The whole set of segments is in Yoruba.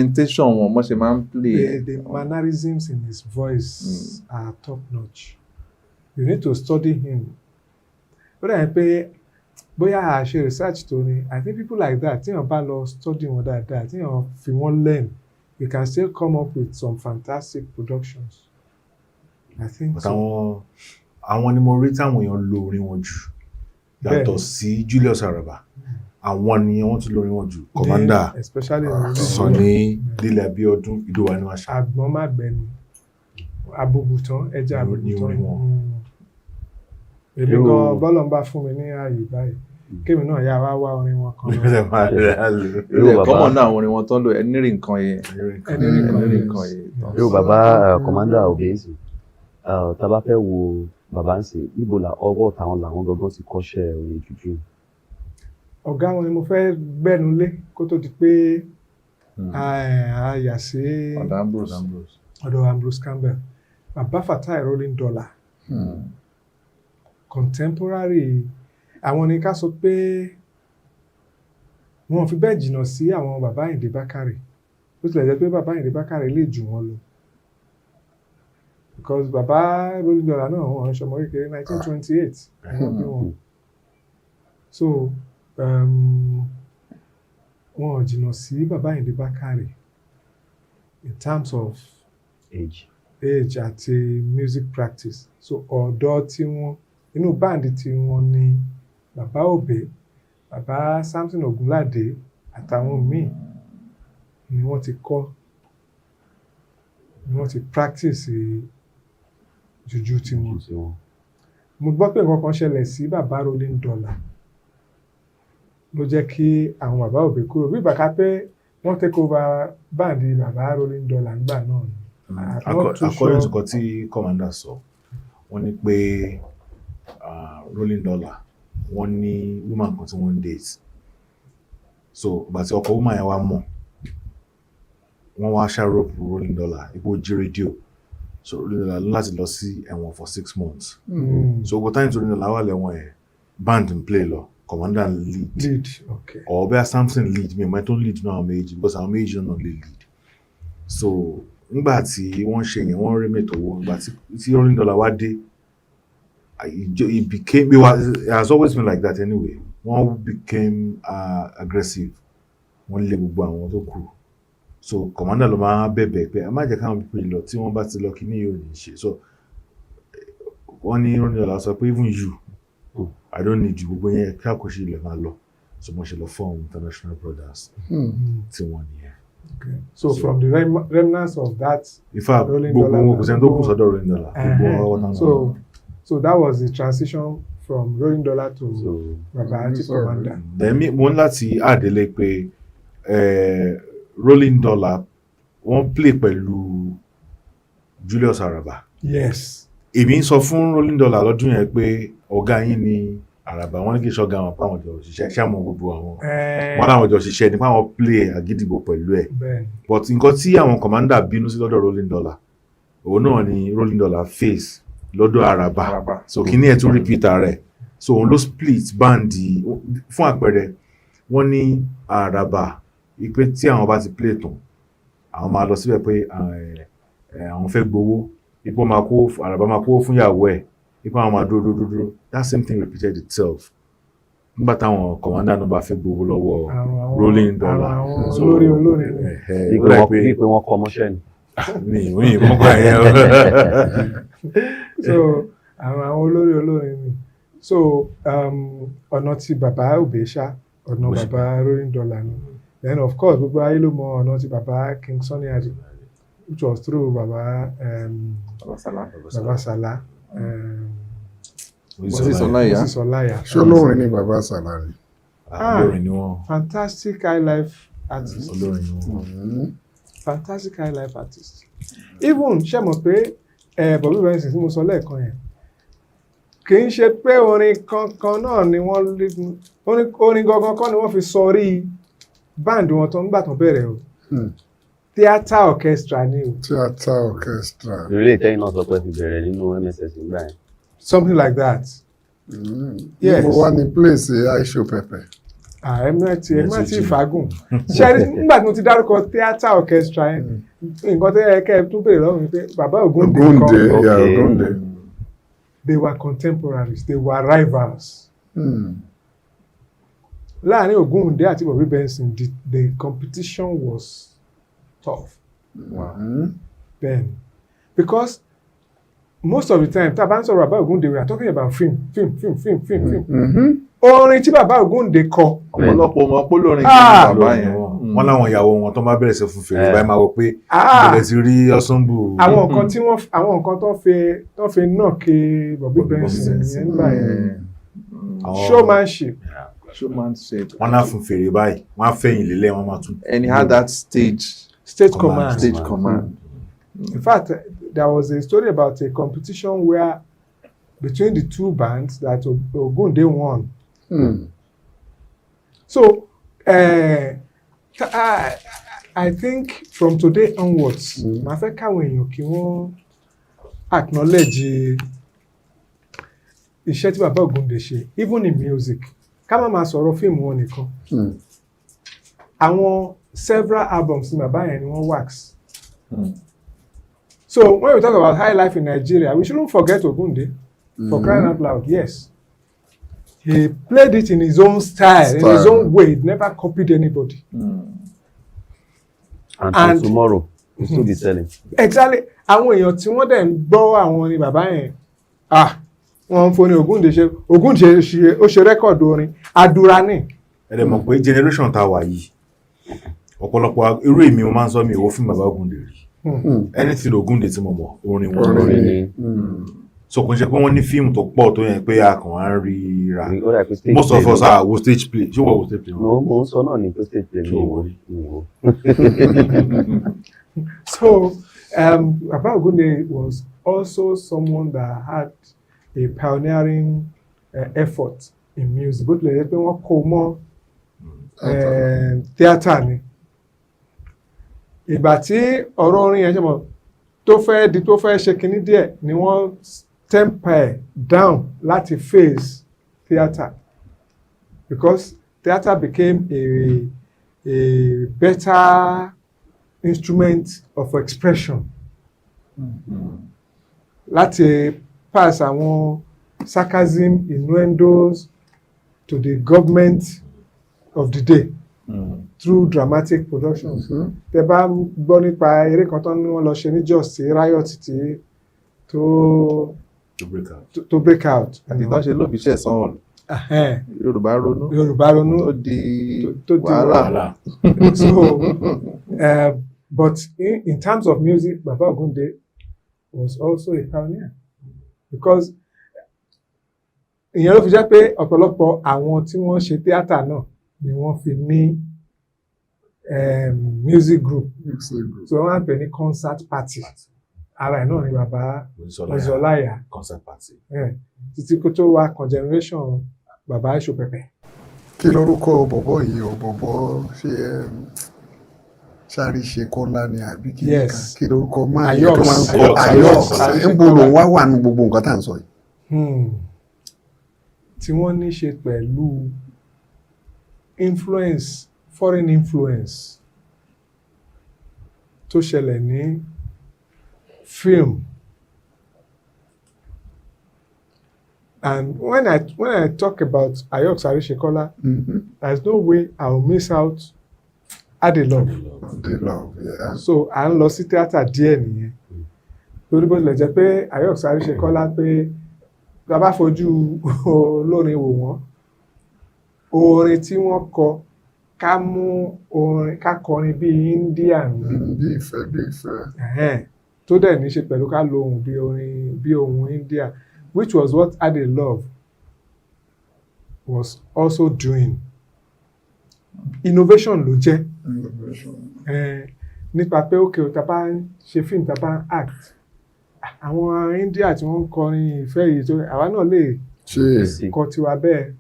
Presentation wọn mo ṣe máa ń play. The mannerisms in his voice are top notch. You need to study him. But I pay bóyá ṣe research tó ni, I think people like that, tí wọ́n bá lọ study wọn dáadáa, tí wọ́n fi wọ́n learn, you can still come up with some fantastic productions. I think so. Àwọn ni mo rí táwọn èèyàn lo orin wọn jù yàtọ̀ sí Julius Araba. Àwọn ni wọ́n tún lórí wọn jù. Commander, especially Sunny, Dele Abiodun, Idowu Animasha. Àgbọ̀n má gbẹ̀ni, Abogutan, ẹja Abogutan. Èmi gan bọ́lọ̀ ń bá fún mi ní ààyè báyìí. Kémi náà yà wá orin wọn kan. Kọ́mọ̀ náà àwọn orin wọn tó ń lò ẹni rí nǹkan yẹn. Yóò bàbá Commander Obesi, tá bá fẹ́ wo bàbá ń sìn, níbo la ọwọ́ táwọn làwọn gangan ti kọ́ṣẹ́ orin jùjú. Ọ̀gá wọn ni mo fẹ́ gbẹ́nu lé kó tó di pé a yà sí ọ̀dọ̀ Ambrose Campbell. Bàbá Fatai Rolling Dollar. Contemporary, àwọn ni ká sọ pé wọn fi bẹ́ẹ̀ jìnnà sí àwọn bàbá Àyìndé Bákàrè. Ó tilẹ̀ jẹ́ pé bàbá Àyìndé Bákàrè lè jù wọ́n lọ. Because bàbá Rolling Dollar náà wọ́n ṣọmọ kékeré 1928. So wọn jìnnà sí bàbá Àyìndé Bákàrè in terms of age àti music practice. So ọ̀dọ́ tí wọ́n inú báǹdì tí wọ́n ní bàbá Òbé, bàbá Samson Ogunlade àtàwọn míì ni wọ́n ti kọ́, ni wọ́n ti practice jùjú tí wọ́n. Mo gbọ́ pé nǹkan kan ṣẹlẹ̀ sí bàbá Rolling Dollar ló jẹ́ kí àwọn bàbá Òbé kúrò. Bí bàkà pé wọ́n take over báǹdì bàbá Rolling Dollar nígbà náà ni. According to nǹkan tí Commander sọ, wọ́n ní pé Rolling Dollar wọ́n ní woman kan tí wọ́n date. So bàtí ọkọ woman yẹn wá mọ̀, wọ́n wá ṣàròpù Rolling Dollar ipò jí rédíò. So Rolling Dollar láti lọ sí ẹ̀wọ̀n for 6 months. So ogo time to Rolling Dollar wà lẹ́wọ̀n ẹ̀ band ń play lọ, Commander lead. Okay. Or bẹ́ẹ̀ Samson lead mi ò tó lead náà àwọn méjì because àwọn méjì náà lè lead. So nígbà tí wọ́n ṣe yẹn wọ́n rí mẹ́tò owó nígbà tí Rolling Dollar wá dé, it became, it has always been like that anyway. One became aggressive. Wọ́n lé gbogbo àwọn tó kù. So Commander ló máa bẹ̀bẹ̀ pé ẹ má jẹ́ káwọn pípé lọ tí wọ́n bá ti lọ kí ní yóò ní ṣe. So wọ́n ní Rolling Dollar sọ pé even you, I don't need you, gbogbo yẹn kí àkóṣe ilẹ̀ máa lọ. So mo ṣe lọ form International Brothers tí wọ́n nìyẹn. Okay. So from the remnants of that, in fact, gbogbo kò sẹ́ni tó kù sọ́dọ̀ Rolling Dollar. So that was the transition from Rolling Dollar to Baba Chief Commander. Then mo ń láti àdélé pé Rolling Dollar wọ́n play pẹ̀lú Julius Araba. Yes. Èmi ń sọ fún Rolling Dollar lọ́dún yẹn pé ọ̀gá yín ni Araba, wọ́n ní kí ṣọ́gá wọn pa àwọn jọ ṣiṣẹ́ ṣàmọ̀ gbogbo àwọn. Wọ́n láwọn jọ ṣiṣẹ́ nípa àwọn play àgídìgbò pẹ̀lú ẹ̀. But nǹkan tí àwọn Commander bínú sí lọ́dọ̀ Rolling Dollar, òun náà ni Rolling Dollar face lọ́dọ̀ Araba. So kí ni ẹ̀ tún repeat rẹ̀. So òun ló split bandi fún àpẹẹrẹ wọ́n ní Araba ipe tí àwọn bá ti play tán àwọn máa lọ síbẹ̀ pé àwọn fẹ́ gbowó ipò máa kó Araba máa kó fún ìyàwó ẹ̀ ipò àwọn máa dúró. That same thing repeated itself nígbà táwọn Commander náà bá fẹ́ gbowó lọ́wọ́ Rolling Dollar. So olórí bí pé wọ́n kọ́ mọ́ṣẹ́ ni. mi mọ́ gbà yẹn. So àwọn olórí ni. So ọ̀nà tí bàbá Òbé ṣá, ọ̀nà bàbá Rolling Dollar ni. Then of course gbogbo ayé ló mọ ọ̀nà tí bàbá King Sunny Adé, which was through bàbá Sala. Moses Ọláìyá. Ṣé olórin ni bàbá Sala ni? Olórin ni wọ́n. Fantastic high life artist. Olórin ni wọ́n. Fantastic high life artist. Even ṣe mọ̀ pé Bobby Benson tí mo sọ lẹ́ẹ̀kan yẹn kì í ṣe pé orin kankan náà ni wọ́n orin gangan kan ni wọ́n fi sọrí báǹdì wọn tó ń gbà tán bẹ̀rẹ̀ o. Theatre orchestra ni o. Theatre orchestra. Ìrèlè ìtẹ́yìn náà sọ pé ti bẹ̀rẹ̀ nínú MSS nígbà yẹn. Something like that. Yes. Mo wá ní place Aisho Pepe. ẹ má ti fagùn ṣe nígbà tí mo ti dárúkọ theatre orchestra yẹn nǹkan tó yẹ kẹ́ ẹ tún béèrè lọ́rùn pé bàbá Ògúndé kan they were contemporaries, they were rivals. Láàrin Ògúndé àti Bobby Benson, the competition was tough. Then, because most of the time, tá a bá ń sọ̀rọ̀ bàbá Ògúndé, we are talking about film. Orin tí bàbá Ògúndé kọ. Ọ̀pọ̀lọpọ̀ ọmọ polórin kí ni bàbá yẹn. Wọ́n láwọn ìyàwó wọn tó máa bẹ̀rẹ̀ sí fún fèrè báyìí máa wọ pé ìbẹ̀rẹ̀ sí rí ọ̀sánbù. Àwọn nǹkan tó fi náà ké Bobby Benson yẹn nígbà yẹn. Showmanship. Wọ́n náà fún fèrè báyìí, wọ́n á fẹ̀yìn lélẹ̀ wọ́n máa tún. And he had that stage command. In fact, there was a story about a competition where between the two bands that Ògúndé won. So, I think from today onwards, màá fẹ́ káwọn èèyàn kí wọ́n acknowledge iṣẹ́ tí bàbá Ògúndé ṣe, even in music. Ká má máa sọ̀rọ̀ fíìmù wọn nìkan. Àwọn several albums ní bàbá yẹn ni wọ́n wax. So when we talk about high life in Nigeria, we shouldn't forget Ògúndé. For crying out loud, yes. He played it in his own style, in his own way. He never copied anybody. And tomorrow, we'll still be selling. Exactly. Àwọn èèyàn tí wọ́n dẹ̀ ń gbọ́ àwọn orin bàbá yẹn, wọ́n ń foni Ògúndé ṣe, ó ṣe rẹ́kọ̀dù orin, àdúrà ni. Ẹ̀rẹ̀ mọ̀ pé generation tá a wà yìí, ọ̀pọ̀lọpọ̀ irú èmi mo máa ń sọ mi ìwọ fún bàbá Ògúndé rí. Anything Ògúndé tí mo mọ̀, orin wọn ni. So kò ń ṣe pé wọ́n ní fíìmù tó pọ̀ tó yẹn pé a kàn á rí ra. Most of us wo stage play. Ṣé wọ́n wo stage play? Mo ń sọ náà ní pé stage play ní ìwò. So Baba Ògúndé was also someone that had a pioneering effort in music. Bó tilẹ̀ yẹ pé wọ́n kó mọ́ theatre ni. Ìgbà tí ọ̀rọ̀ orin yẹn ṣe mọ̀ tó fẹ́ ṣe kinní díẹ̀ ni wọ́n temper down láti face theatre, because theatre became a better instrument of expression. Láti pass àwọn sarcasm, innuendos to the government of the day. Through dramatic productions. Tẹ́ bá gbọ́ nípa eré kan tán ní wọ́n lọ ṣe ní Jos tí riot tí tó break out. Àti ìtàn ṣe lóbi iṣẹ́ sanwó. Yorùbá ronú tó di wàhálà. So, but in terms of music, Baba Ògúndé was also a pioneer, because ìyẹn ló fi jẹ́ pé ọ̀pọ̀lọpọ̀ àwọn tí wọ́n ṣe tíátà náà ni wọ́n fi ní music group. So wọ́n á pè ní concert party. Ara ẹ̀ náà ni bàbá Ọ̀zọ́láyà concert party. Títí kó tó wá kan generation bàbá Ìṣòpẹ̀pẹ̀. Kí lórúkọ bọ̀bọ̀ yìí o? Bọ̀bọ̀ ṣe sáré ṣe Kọ́lá ni àbí kí nìkan? Kí lórúkọ máa yẹ tó máa ń kọ Ayọ̀? Níbo ló wá wà ní gbogbo nǹkan tá à ń sọ yìí? Tí wọ́n ní ṣe pẹ̀lú influence, foreign influence tó ṣẹlẹ̀ ní film. And when I talk about Ayọ̀ Sàríṣekọ́lá, there's no way I'll miss out Adelove. Yeah. So à ń lọ sí tíátà díẹ̀ nìyẹn. Lórí bó tilẹ̀ jẹ́ pé Ayọ̀ Sàríṣekọ́lá pé tá a bá fojú olórin wò wọ́n, orin tí wọ́n kọ ká mú orin ká kọrin bíi India bí ìfẹ́. Tó dẹ̀ ní ṣe pẹ̀lú ká lo ohùn bí ohùn India, which was what Adelove was also doing. Innovation ló jẹ́. Nípa pé okay, tá bá ń ṣe fíìmù, tá bá ń act, àwọn India tí wọ́n ń kọrin ìfẹ́ yìí tó àwa náà lè kọ tiwa bẹ́ẹ̀.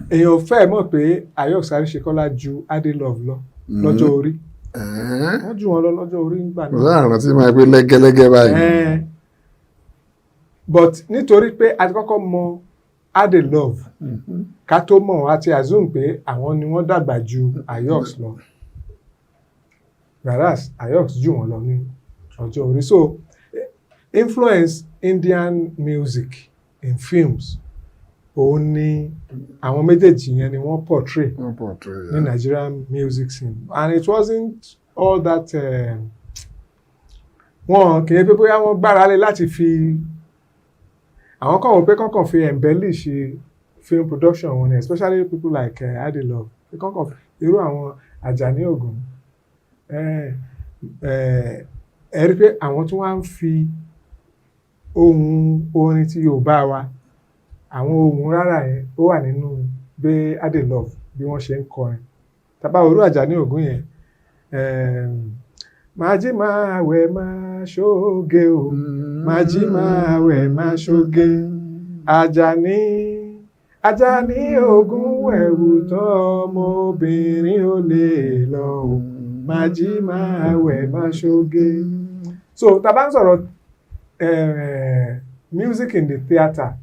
Èèyàn fẹ́ mọ̀ pé Ayọ̀ Sàríṣekọ́lá ju Adelove lọ lọ́jọ́ orí. Wọ́n jù wọ́n lọ lọ́jọ́ orí nígbà náà. Láàrín tí máa gbé lẹ́gẹ́lẹ́gẹ́ báyìí. But nítorí pé a ti kọ́kọ́ mọ Ade Love ká tó mọ̀ àti assume pé àwọn ni wọ́n dàgbà ju Ayox lọ whereas Ayox jù wọ́n lọ ní ọjọ́ orí. So influence Indian music in films òun ni àwọn méjèèjì yẹn ni wọ́n portray ní Nigerian music scene, and it wasn't all that wọn kì í pé bóyá wọ́n gbára lé láti fi àwọn kan wọ́n pé kankan fi embellish film production wọn ni, especially people like Ade Love kankan irú àwọn Ajani Ogun ẹ rí pé àwọn tí wọ́n ń fi ohun orin tí Yorùbá wa àwọn ohun rárá yẹn ó wà nínú bí Ade Love bí wọ́n ṣe ń kọrin. Tàbá orú Ajani Ogun yẹn máa jí máa wẹ̀ máa ṣoge o máa jí máa wẹ̀ máa ṣoge Ajani Ogun wẹ̀wù tọmọbìnrin ò lè lọ o máa jí máa wẹ̀ máa ṣoge. So tàbá ń sọ̀rọ̀ music in the theatre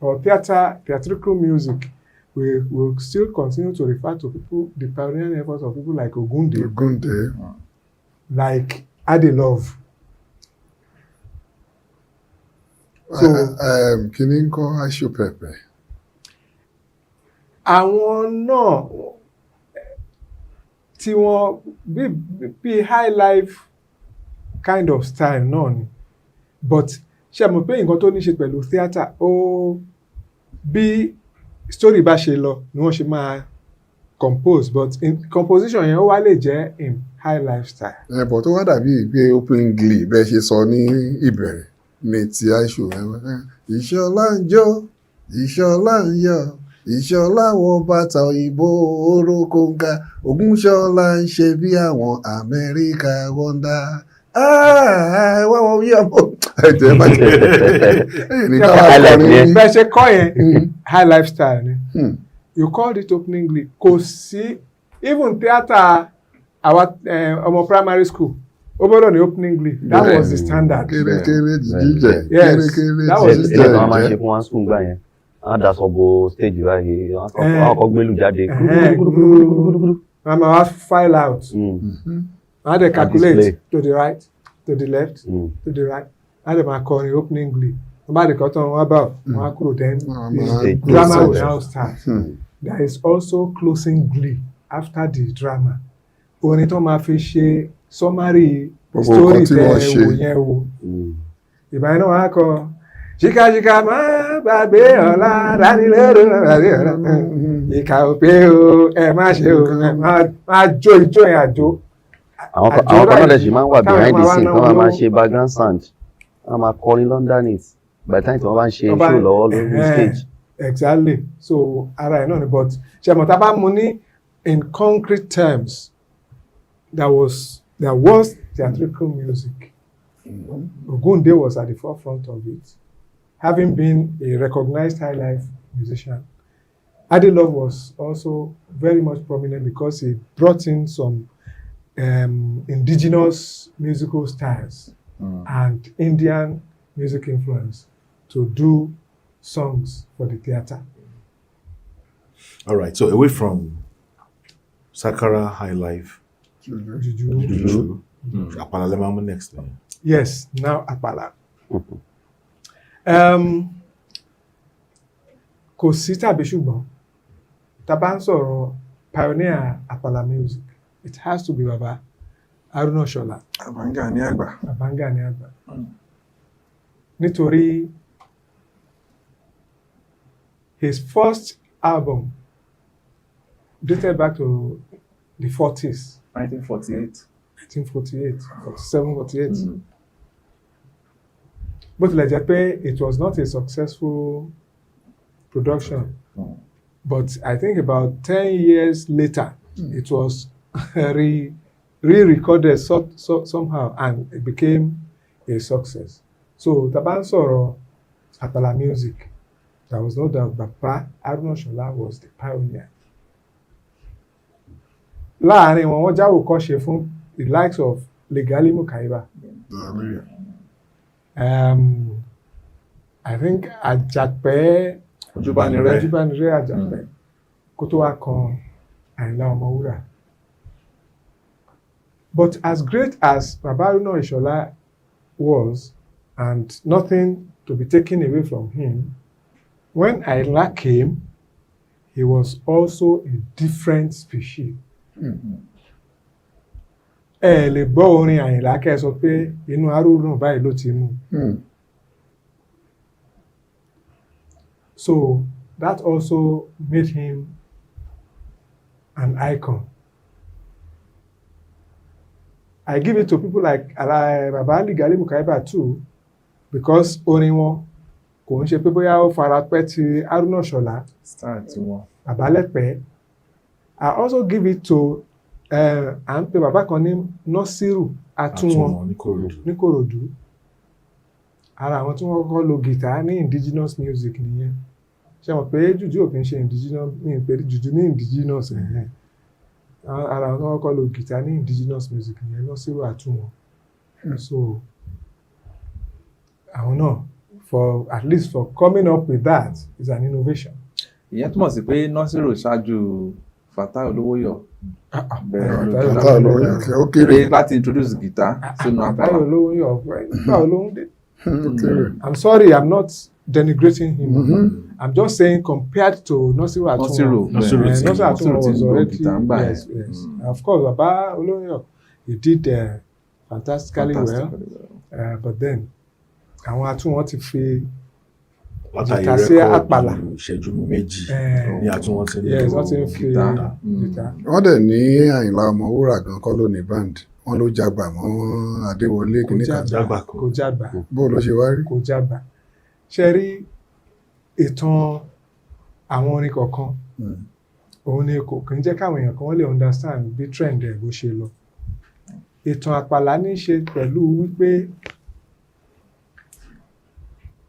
or theatrical music, we will still continue to refer to people, the pioneering efforts of people like Ogunde. Like Ade Love. So kìíní ń kọ́ aṣọ pẹ̀pẹ̀. Àwọn náà tí wọ́n bí high life kind of style náà ni, but ṣe mọ̀ pé nǹkan tó ní ṣe pẹ̀lú theatre ó bí story bá ṣe lọ ni wọ́n ṣe máa compose, but in composition yẹn ó wá lè jẹ́ in high lifestyle. But tó wá dàbí pé opening glee bẹ́ẹ̀ ṣe sọ ní ìbẹ̀rẹ̀ ní ti aṣọ ìṣọ̀lá ń jó ìṣọ̀lá ń yọ̀ ìṣọ̀lá wọ bàtà òyìnbó orókóńgá Ògúnṣọlá ń ṣe bí àwọn Amẹ́ríkà wọ́ndà wọ́n wọ́n yí ọmọ ẹ̀jẹ̀ bá jẹ́ bẹ́ẹ̀ ṣe kọ́ yẹn high lifestyle ni. You called it opening glee. Kò sí even theatre our ọmọ primary school ó gbọ́dọ̀ ní opening glee. That was the standard. Kéré jíjẹ. Yes, that was the standard. Ilé kan máa ṣe fún one school gbà yẹn wọ́n á daṣọ bo stage báyìí wọ́n kọ́ gbélú jáde. Wọ́n máa wá file out. Wọ́n á dẹ̀ calculate to the right, to the left, to the right. Wọ́n á dẹ̀ máa kọrin opening glee. Wọ́n bá dẹ̀ kọ́ tán wọ́n bá wọ́n á kúrò then drama will now start. There is also closing glee after the drama. Orin tó máa fi ṣe summary story tẹ wò yẹn o. Ìbáyìí náà wọ́n á kọ ṣìkàṣìkà máa gbàgbé ọ̀la dánilẹ́rù ìkà ò pé o ẹ má ṣe o máa jó ijó yẹn àjò. Àwọn kan náà lè ṣì máa ń wà behind the scene wọ́n máa ṣe background sound wọ́n máa kọrin London it by the time tí wọ́n bá ń ṣe show lọ́wọ́ lórí stage. Exactly. So ara ẹ̀ náà ni, but ṣe mọ̀ tá a bá mú ní in concrete terms there was theatrical music. Ogunde was at the forefront of it, having been a recognized high life musician. Ade Love was also very much prominent because he brought in some indigenous musical styles and Indian music influence to do songs for the theatre. All right, so away from Sakara, high life, Juju, Apala Lemama next. Yes, now Apala. Kò sí tàbí ṣùgbọ́n tá bá ń sọ̀rọ̀ pioneer Apala music, it has to be Baba Haruna Shola. Àbángá ní àgbà. Àbángá ní àgbà. Nítorí his first album dated back to the 40s. 1948. 1948, 47, 48. Bó tilẹ̀ jẹ́ pé it was not a successful production. But I think about 10 years later, it was re-recorded somehow and it became a success. So tá bá ń sọ̀rọ̀ Apala music, there was no doubt Baba Haruna Shola was the pioneer. Láàárín wọn, wọ́n jáwò kọ́ṣe fún the likes of Legali Mukaiba. I think Àjàpẹ́ Ojúbánirẹ́ Àjàpẹ́ kó tó wá kan Àyìnlá Ọmọwúrà. But as great as Baba Haruna Ìṣọ̀lá was, and nothing to be taken away from him, when Àyìnlá came, he was also a different species. Ẹ lè gbọ́ orin Àyìnlá kẹ́ sọ pé inú Haruna báyìí ló ti mú. So that also made him an icon. I give it to people like Baba Ali Gali Mukaiba too, because orin wọn kò ń ṣe pé bóyá ó fara pẹ́ ti Haruna Ìṣọ̀lá. Bàbá Lẹ́pẹ́. I also give it to à ń pe bàbá kan ní Nasiru Atúnwọ̀n ní Kòròdú. Ara àwọn tí wọ́n kọ́kọ́ lo guitar ní indigenous music nìyẹn. Ṣé mọ̀ pé jùjú ò kì í ṣe indigenous, ní ìpè jùjú ní indigenous ẹ̀hẹ́n. Ara àwọn tí wọ́n kọ́kọ́ lo guitar ní indigenous music nìyẹn, Nasiru Atúnwọ̀n. So àwọn náà, at least for coming up with that, is an innovation. Ìyẹn túmọ̀ sí pé Nasiru ṣáájú Fatai Olówóyọ̀. Fatai Olówóyọ̀ ó kéré láti introduce guitar sínú àpàlà. Fatai Olówóyọ̀ báwo ló ń dé? I'm sorry, I'm not denigrating him. I'm just saying compared to Nasiru Atúnwọ̀n. Nasiru Atúnwọ̀n was already, yes. Of course, Baba Olówóyọ̀, he did fantastically well. But then, àwọn Atúnwọ̀n ti fi látàrí rẹ́kọ̀dù ìṣẹ́jú méjì ní Atúnwọ̀n ti ní guitar. Wọ́n dẹ̀ ní Àyìnlá Ọmọwúrà gan kọ́ ló ní band. Wọ́n ló jágbà mọ́ Adéwọlé kìnnìkan. Kò jágbà. Bó ló ṣe wá rí? Kò jágbà. Ṣé rí ìtàn àwọn orin kọ̀ọ̀kan? Òun ni kò kí ń jẹ́ káwọn èèyàn kan wọ́n lè understand bí trend ẹ̀ bó ṣe lọ. Ìtàn àpàlà ní í ṣe pẹ̀lú wípé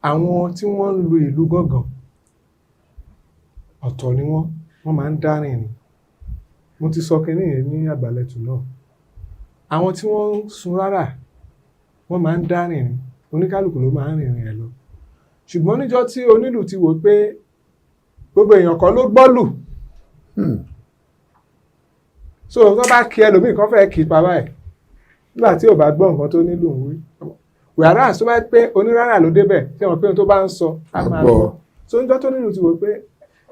àwọn tí wọ́n ń lu ìlú gángan ọ̀tọ̀ ni wọ́n máa ń dárìn ni. Mo ti sọ kínní yẹn ní àgbàlẹ̀tù náà. Àwọn tí wọ́n ń sun rárá wọ́n máa ń dárìn ni. Oníkálùkù ló máa ń rìnrìn ẹ̀ lọ. Ṣùgbọ́n níjọ́ tí onílù ti wò pé gbogbo èèyàn kan ló gbọ́ lù. So tó bá kí ẹlòmíì kan fẹ́ kí pa báyìí nígbà tí ò bá gbọ́ nǹkan tó nílù ń wí. Whereas tó bá pé onírárà ló débẹ̀ tí wọ́n pé ohun tó bá ń sọ á máa gbọ́. So níjọ́ tó nílù ti wò pé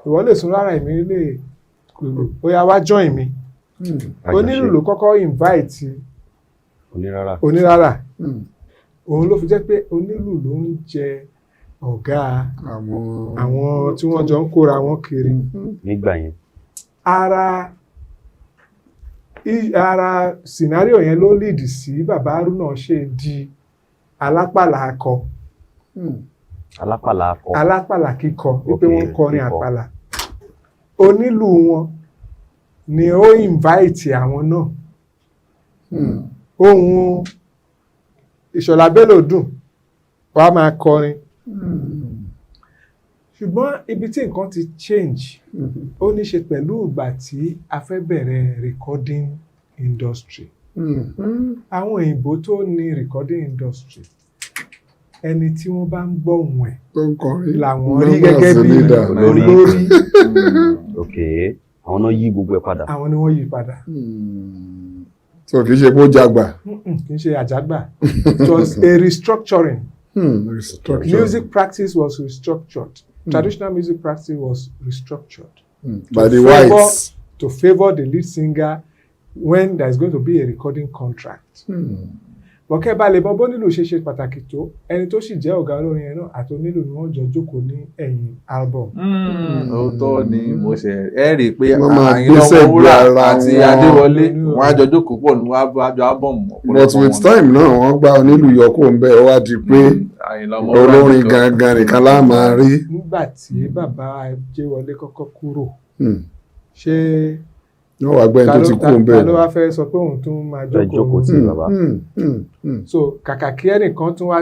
ìwọ lè sun rárá èmi lè lùlù bóyá wá join mi. Onílù ló kọ́kọ́ invite onírárà. Òun ló fi jẹ́ pé onílù ló ń jẹ ọ̀gá àwọn tí wọ́n jọ ń kóra wọn kiri. Nígbà yẹn. Ara scenario yẹn ló lead sí Bàbá Haruna ṣe di alápàlà akọ. Alápàlà kíkọ wípé wọ́n kọrin àpàlà. Onílù wọn ni ó invite àwọn náà. Ohun Ìṣọ̀lá Bello dùn wá máa kọrin. Ṣùgbọ́n ibi tí nǹkan ti change ó ní ṣe pẹ̀lú ìgbà tí a fẹ́ bẹ̀rẹ̀ recording industry. Àwọn òyìnbó tó ní recording industry, ẹni tí wọ́n bá ń gbọ́ ohùn ẹ̀ làwọn rí gẹ́gẹ́ bí olórí. Okay, àwọn náà yí gbogbo ẹ̀ padà. Àwọn ni wọ́n yí padà. So kì í ṣe bó jágbà. Kì í ṣe àjágbà. It was a restructuring. Music practice was restructured. Traditional music practice was restructured. By the whites. To favor the lead singer when there is going to be a recording contract. Bọ̀kẹ́ balẹ̀ bọ́ nílò ṣe pàtàkì tó ẹni tó sì jẹ́ ọ̀gá olórin yẹn náà àti onílù ni wọ́n jọ jókòó ní ẹ̀yìn album. Òótọ́ ni mo ṣe rí i pé Àyìnlá Ọmọwúrà àti Adéwọlé wọ́n á jọ jókòó pọ̀ ní wọ́n á jọ album. But with time náà wọ́n gba onílù yọkó ń bẹ́ ọ wá di pé olórin gangan nìkan lá máa rí. Nígbà tí bàbá Adéwọlé kọ́kọ́ kúrò ṣé wọ́n wá gbẹ́ni tó ti kú ń bẹ́ẹ̀. Ta ló wá fẹ́ sọ pé òun tún máa jókòó tí bàbá. So kàkà kí ẹnìkan tún wá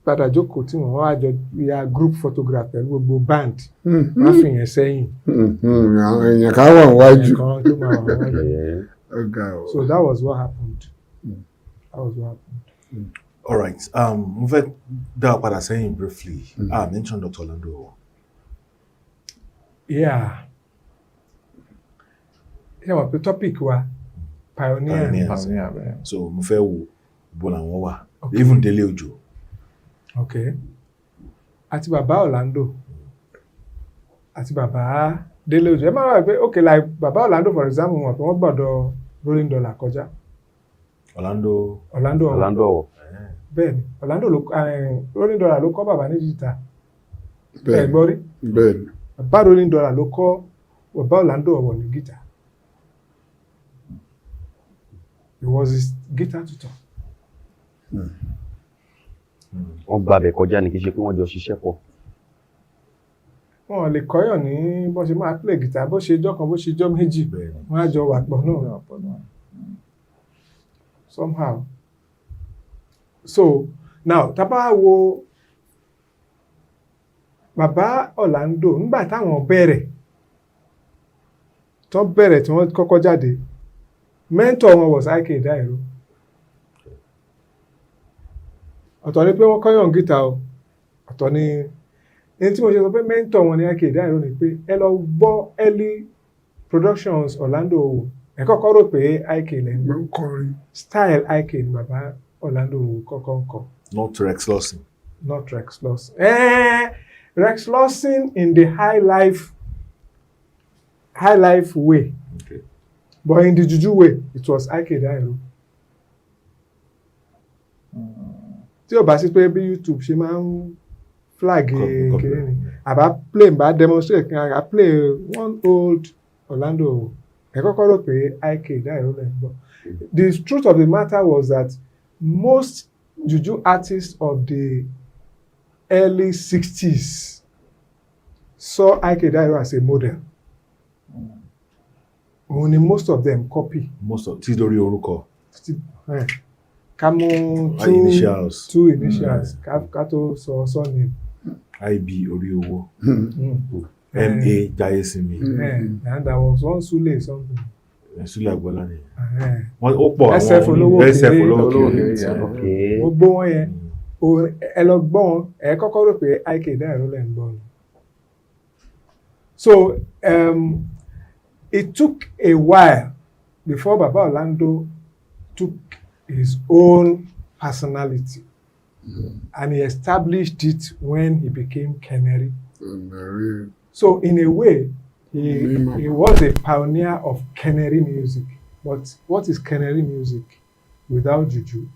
padà jókòó tí wọ́n wá jọ ya group photograph pẹ̀lú gbogbo band wọ́n fi yẹn sẹ́yìn. Àwọn èèyàn kan wà níwájú. So that was what happened. All right. Mo fẹ́ dá padà sẹ́yìn briefly. I mentioned Dr. Orlando. Yeah. Ṣé wọ́n pe topic wa pioneers. So mo fẹ́ wo ibo làwọn wà. Even Délé Òjò. Okay. Àti bàbá Orlando. Àti bàbá Délé Òjò. Ẹ máa wá pé okay like bàbá Orlando for example wọ́n pé wọ́n gbọ́dọ̀ Rolling Dollar kọjá. Orlando ọ̀wọ̀. Bẹ́ẹ̀ni Orlando ló Rolling Dollar ló kọ́ bàbá ní jìtá. Bẹ́ẹ̀ gbọ́ rí. Bẹ́ẹ̀ni. Bàbá Rolling Dollar ló kọ́ bàbá Orlando Ọ̀wọ̀ ní gìtá. It was his guitar tutor. Wọ́n gbàbẹ̀ kọjá ní kí ṣe pé wọ́n jọ ṣiṣẹ́ pọ̀. Wọ́n lè kọ́yàn ní bó ṣe máa play guitar bó ṣe jọ́ kan bó ṣe jọ́ méjì wọ́n á jọ wà pọ̀ náà. Somehow. So now tá bá wo bàbá Orlando nígbà táwọn bẹ̀rẹ̀ tí wọ́n kọ́kọ́ jáde mentor wọn was Ike Dairo. Ọ̀tọ̀ ni pé wọ́n kọ́yàn guitar o ọ̀tọ̀ ni ní tí mo ṣe sọ pé mentor wọn ni Ike Dairo ni pé ẹ lọ gbọ́ early productions Orlando Owo ẹ kọ́kọ́ rò pé Ike lẹ́nu style Ike ni bàbá Orlando Owo kọ́kọ́ ń kọ. Not Rex Lawson. Not Rex Lawson. Rex Lawson in the high life way. Okay. But in the juju way, it was Ike Dairo. Tí o bá sí pé bí YouTube ṣe máa ń flag kiri ni, àbá play bá demonstrate kan, àbá play one old Orlando, ẹ kọ́kọ́ rò pé Ike Dairo lẹ́ ń gbọ́. The truth of the matter was that most juju artists of the early 60s saw Ike Dairo as a model. Only most of them copy. Most of Tidori Orúkọ. Ká mú two initials ká tó sọ surname. IB Orí Owó. MA Jayesimi. And there was one Sule something. Sule Agbola ni. Ó pọ̀ àwọn SF olówó kéré. Okay. Gbogbo wọn yẹn ẹ lọ gbọ́ wọn ẹ kọ́kọ́ rò pé Ike Dairo lẹ́ ń gbọ́ ni. So it took a while before Baba Orlando took his own personality and he established it when he became Canary. So in a way, he was a pioneer of Canary music. But what is Canary music without Juju?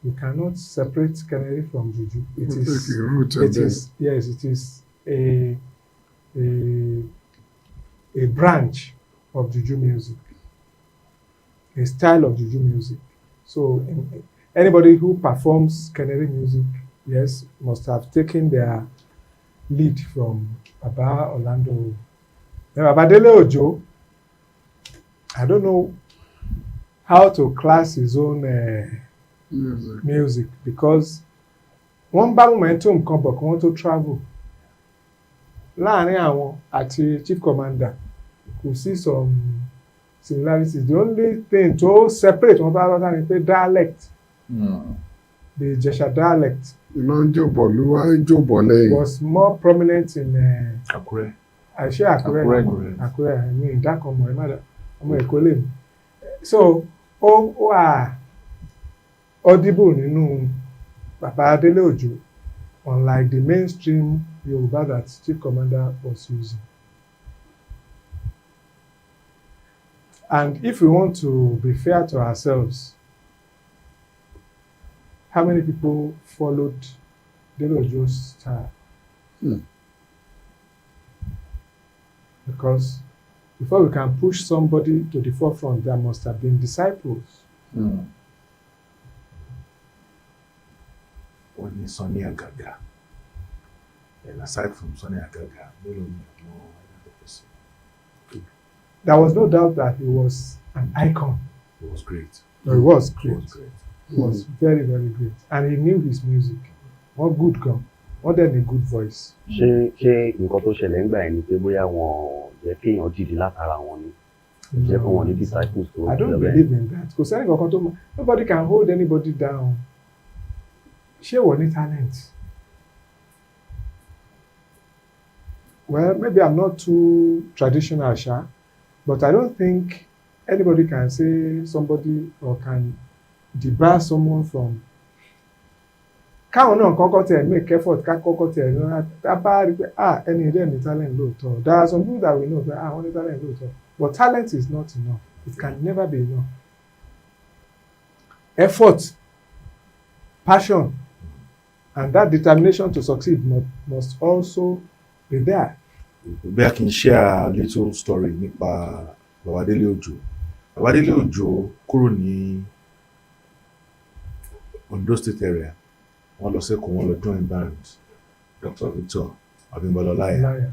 You cannot separate Canary from Juju. It is a branch of Juju music, a style of Juju music. So anybody who performs Canary music, yes, must have taken their lead from Baba Orlando. Then Baba Dele Ojo, I don't know how to class his own music because wọ́n bá momentum kan bọ̀ kí wọ́n tó travel láàrin àwọn àti chief commander kò sí some similarities. The only thing to separate wọn bá ni pé dialect, the Ìjẹ̀ṣà dialect was more prominent in Àkúrẹ́. Àkúrẹ́ ní ìdákanmọ̀ ẹ̀mọ́dà ọmọ Èkó lè mú. So ó wà audible nínú Baba Dele Ojo, unlike the mainstream Yoruba that chief commander was using. And if we want to be fair to ourselves, how many people followed Dele Ojo's style? Because before we can push somebody to the forefront, there must have been disciples. Wọ́n ní Sunny Agaga. And aside from Sunny Agaga, there was no doubt that he was an icon. He was great. No, he was great. He was very, very great. And he knew his music. What good gun. What then a good voice. Ṣé nǹkan tó ṣẹlẹ̀ ń gbà ẹni pé bóyá wọn jẹ́ kéèyàn dìde látara wọn ni? Jẹ́ pé wọn ní disciples tó. I don't believe in that. Kò sẹ́ni kankan tó mọ̀. Nobody can hold anybody down. Ṣé wọ́n ní talent? well, maybe I'm not too traditional, Sha, but I don't think anybody can say somebody or can debar someone from. Káwọn náà kọ́kọ́ tẹ̀ make effort ká kọ́kọ́ tẹ̀ náà tá bá rí pé ẹni ilé ní talent lóòótọ́. There are some people that we know pé wọ́n ní talent lóòótọ́, but talent is not enough. It can never be enough. Effort, passion, and that determination to succeed must also be there. Bí a kì í share a little story nípa Babadele Ojo. Babadele Ojo kúrò ní Ondo State area. Wọ́n lọ sẹ́kọ̀ọ́, wọ́n lọ join band Dr. Victor Abimbola Olaya.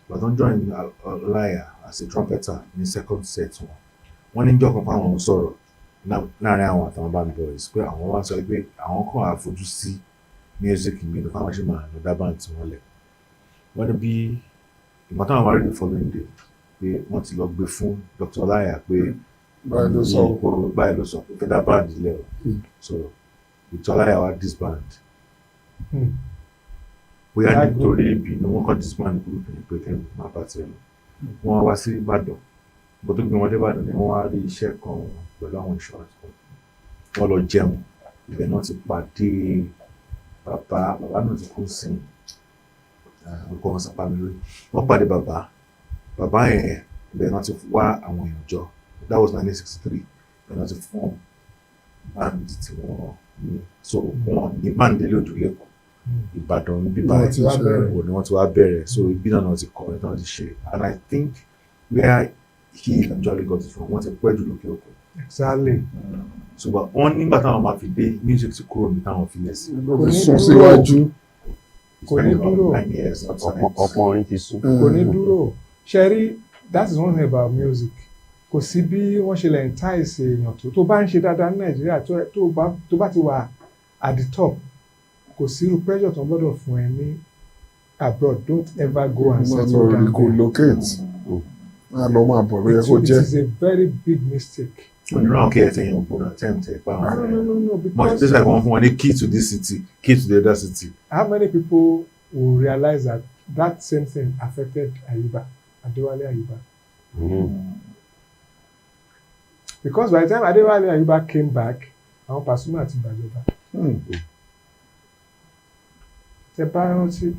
But don't join Olaya as a trumpeter ní second set wọn. Wọ́n ní jọ́ kan pa àwọn sọ̀rọ̀ láàrin àwọn àtàwọn band boys pé àwọn wá sọ pé àwọn kan àfojú sí music mi ló fáwọn ṣe máa lọ dá band tí wọ́n lẹ̀. Wọ́n ní bí ìgbà táwọn wá rí the following day pé wọ́n ti lọ gbé fún Dr. Olaya pé báyìí ló sọ pé fẹ́ dá band lẹ̀ o. So Dr. Olaya wá disband. Bóyá nítorí ìbínú wọn kọ́ disband group ní pé kẹ́mi máa bá tiẹ̀ lọ. Wọ́n wá sí Ìbàdàn. Bó tó gbé wọn dé Ìbàdàn ni wọ́n wá rí iṣẹ́ kan pẹ̀lú àwọn insurance company. Wọ́n lọ jẹun. Ibẹ̀ náà ti pàdé bàbá náà ti kú sí orúkọ wọn sàpá mi lórí. Wọ́n pàdé bàbá yẹn ibẹ̀ náà ti wá àwọn èèyàn jọ. That was 1963. Ibẹ̀ náà ti fún band tí wọ́n ní. So wọ́n ní Mandele Ojo lẹ́kọ̀ọ́. Ìbàdàn bíbá ẹ̀ ni wọ́n ti wá bẹ̀rẹ̀. So ibi náà ti kọ́ ẹ̀ náà ti ṣe. And I think where he actually got it from wọ́n ti pẹ́ jù lókè òkun. Exactly. Ṣùgbọ́n wọ́n nígbà táwọn máa fi dé music ti kúrò ní táwọn fi lẹ̀ sí. Kò ní síwájú. Kò ní dúró. Ọ̀pọ̀ orin ti sún. Kò ní dúró. Ṣẹ́rí, that is one thing about music. Kò sí bí wọ́n ṣe lè entice èèyàn tó bá ń ṣe dáadáa ní Nàìjíríà tó bá ti wà at the top. Kò sí irú pressure tó ń gbọ́dọ̀ fún ẹ ní abroad. Don't ever go and settle down there. Relocate. Lọ máa bọ̀ lóye kó jẹ́. It is a very big mistake. Onírànwọ́ kí ẹ ti yàn bọ̀ attempt ẹ̀ pa àwọn No, much because just like wọ́n fún wọn ní key to this city, key to the other city. how many people will realize that that same thing affected Adewale Ayuba? Because by the time Adewale Ayuba came back, àwọn Pasuma ti gbàjọba. Ṣé bá rántí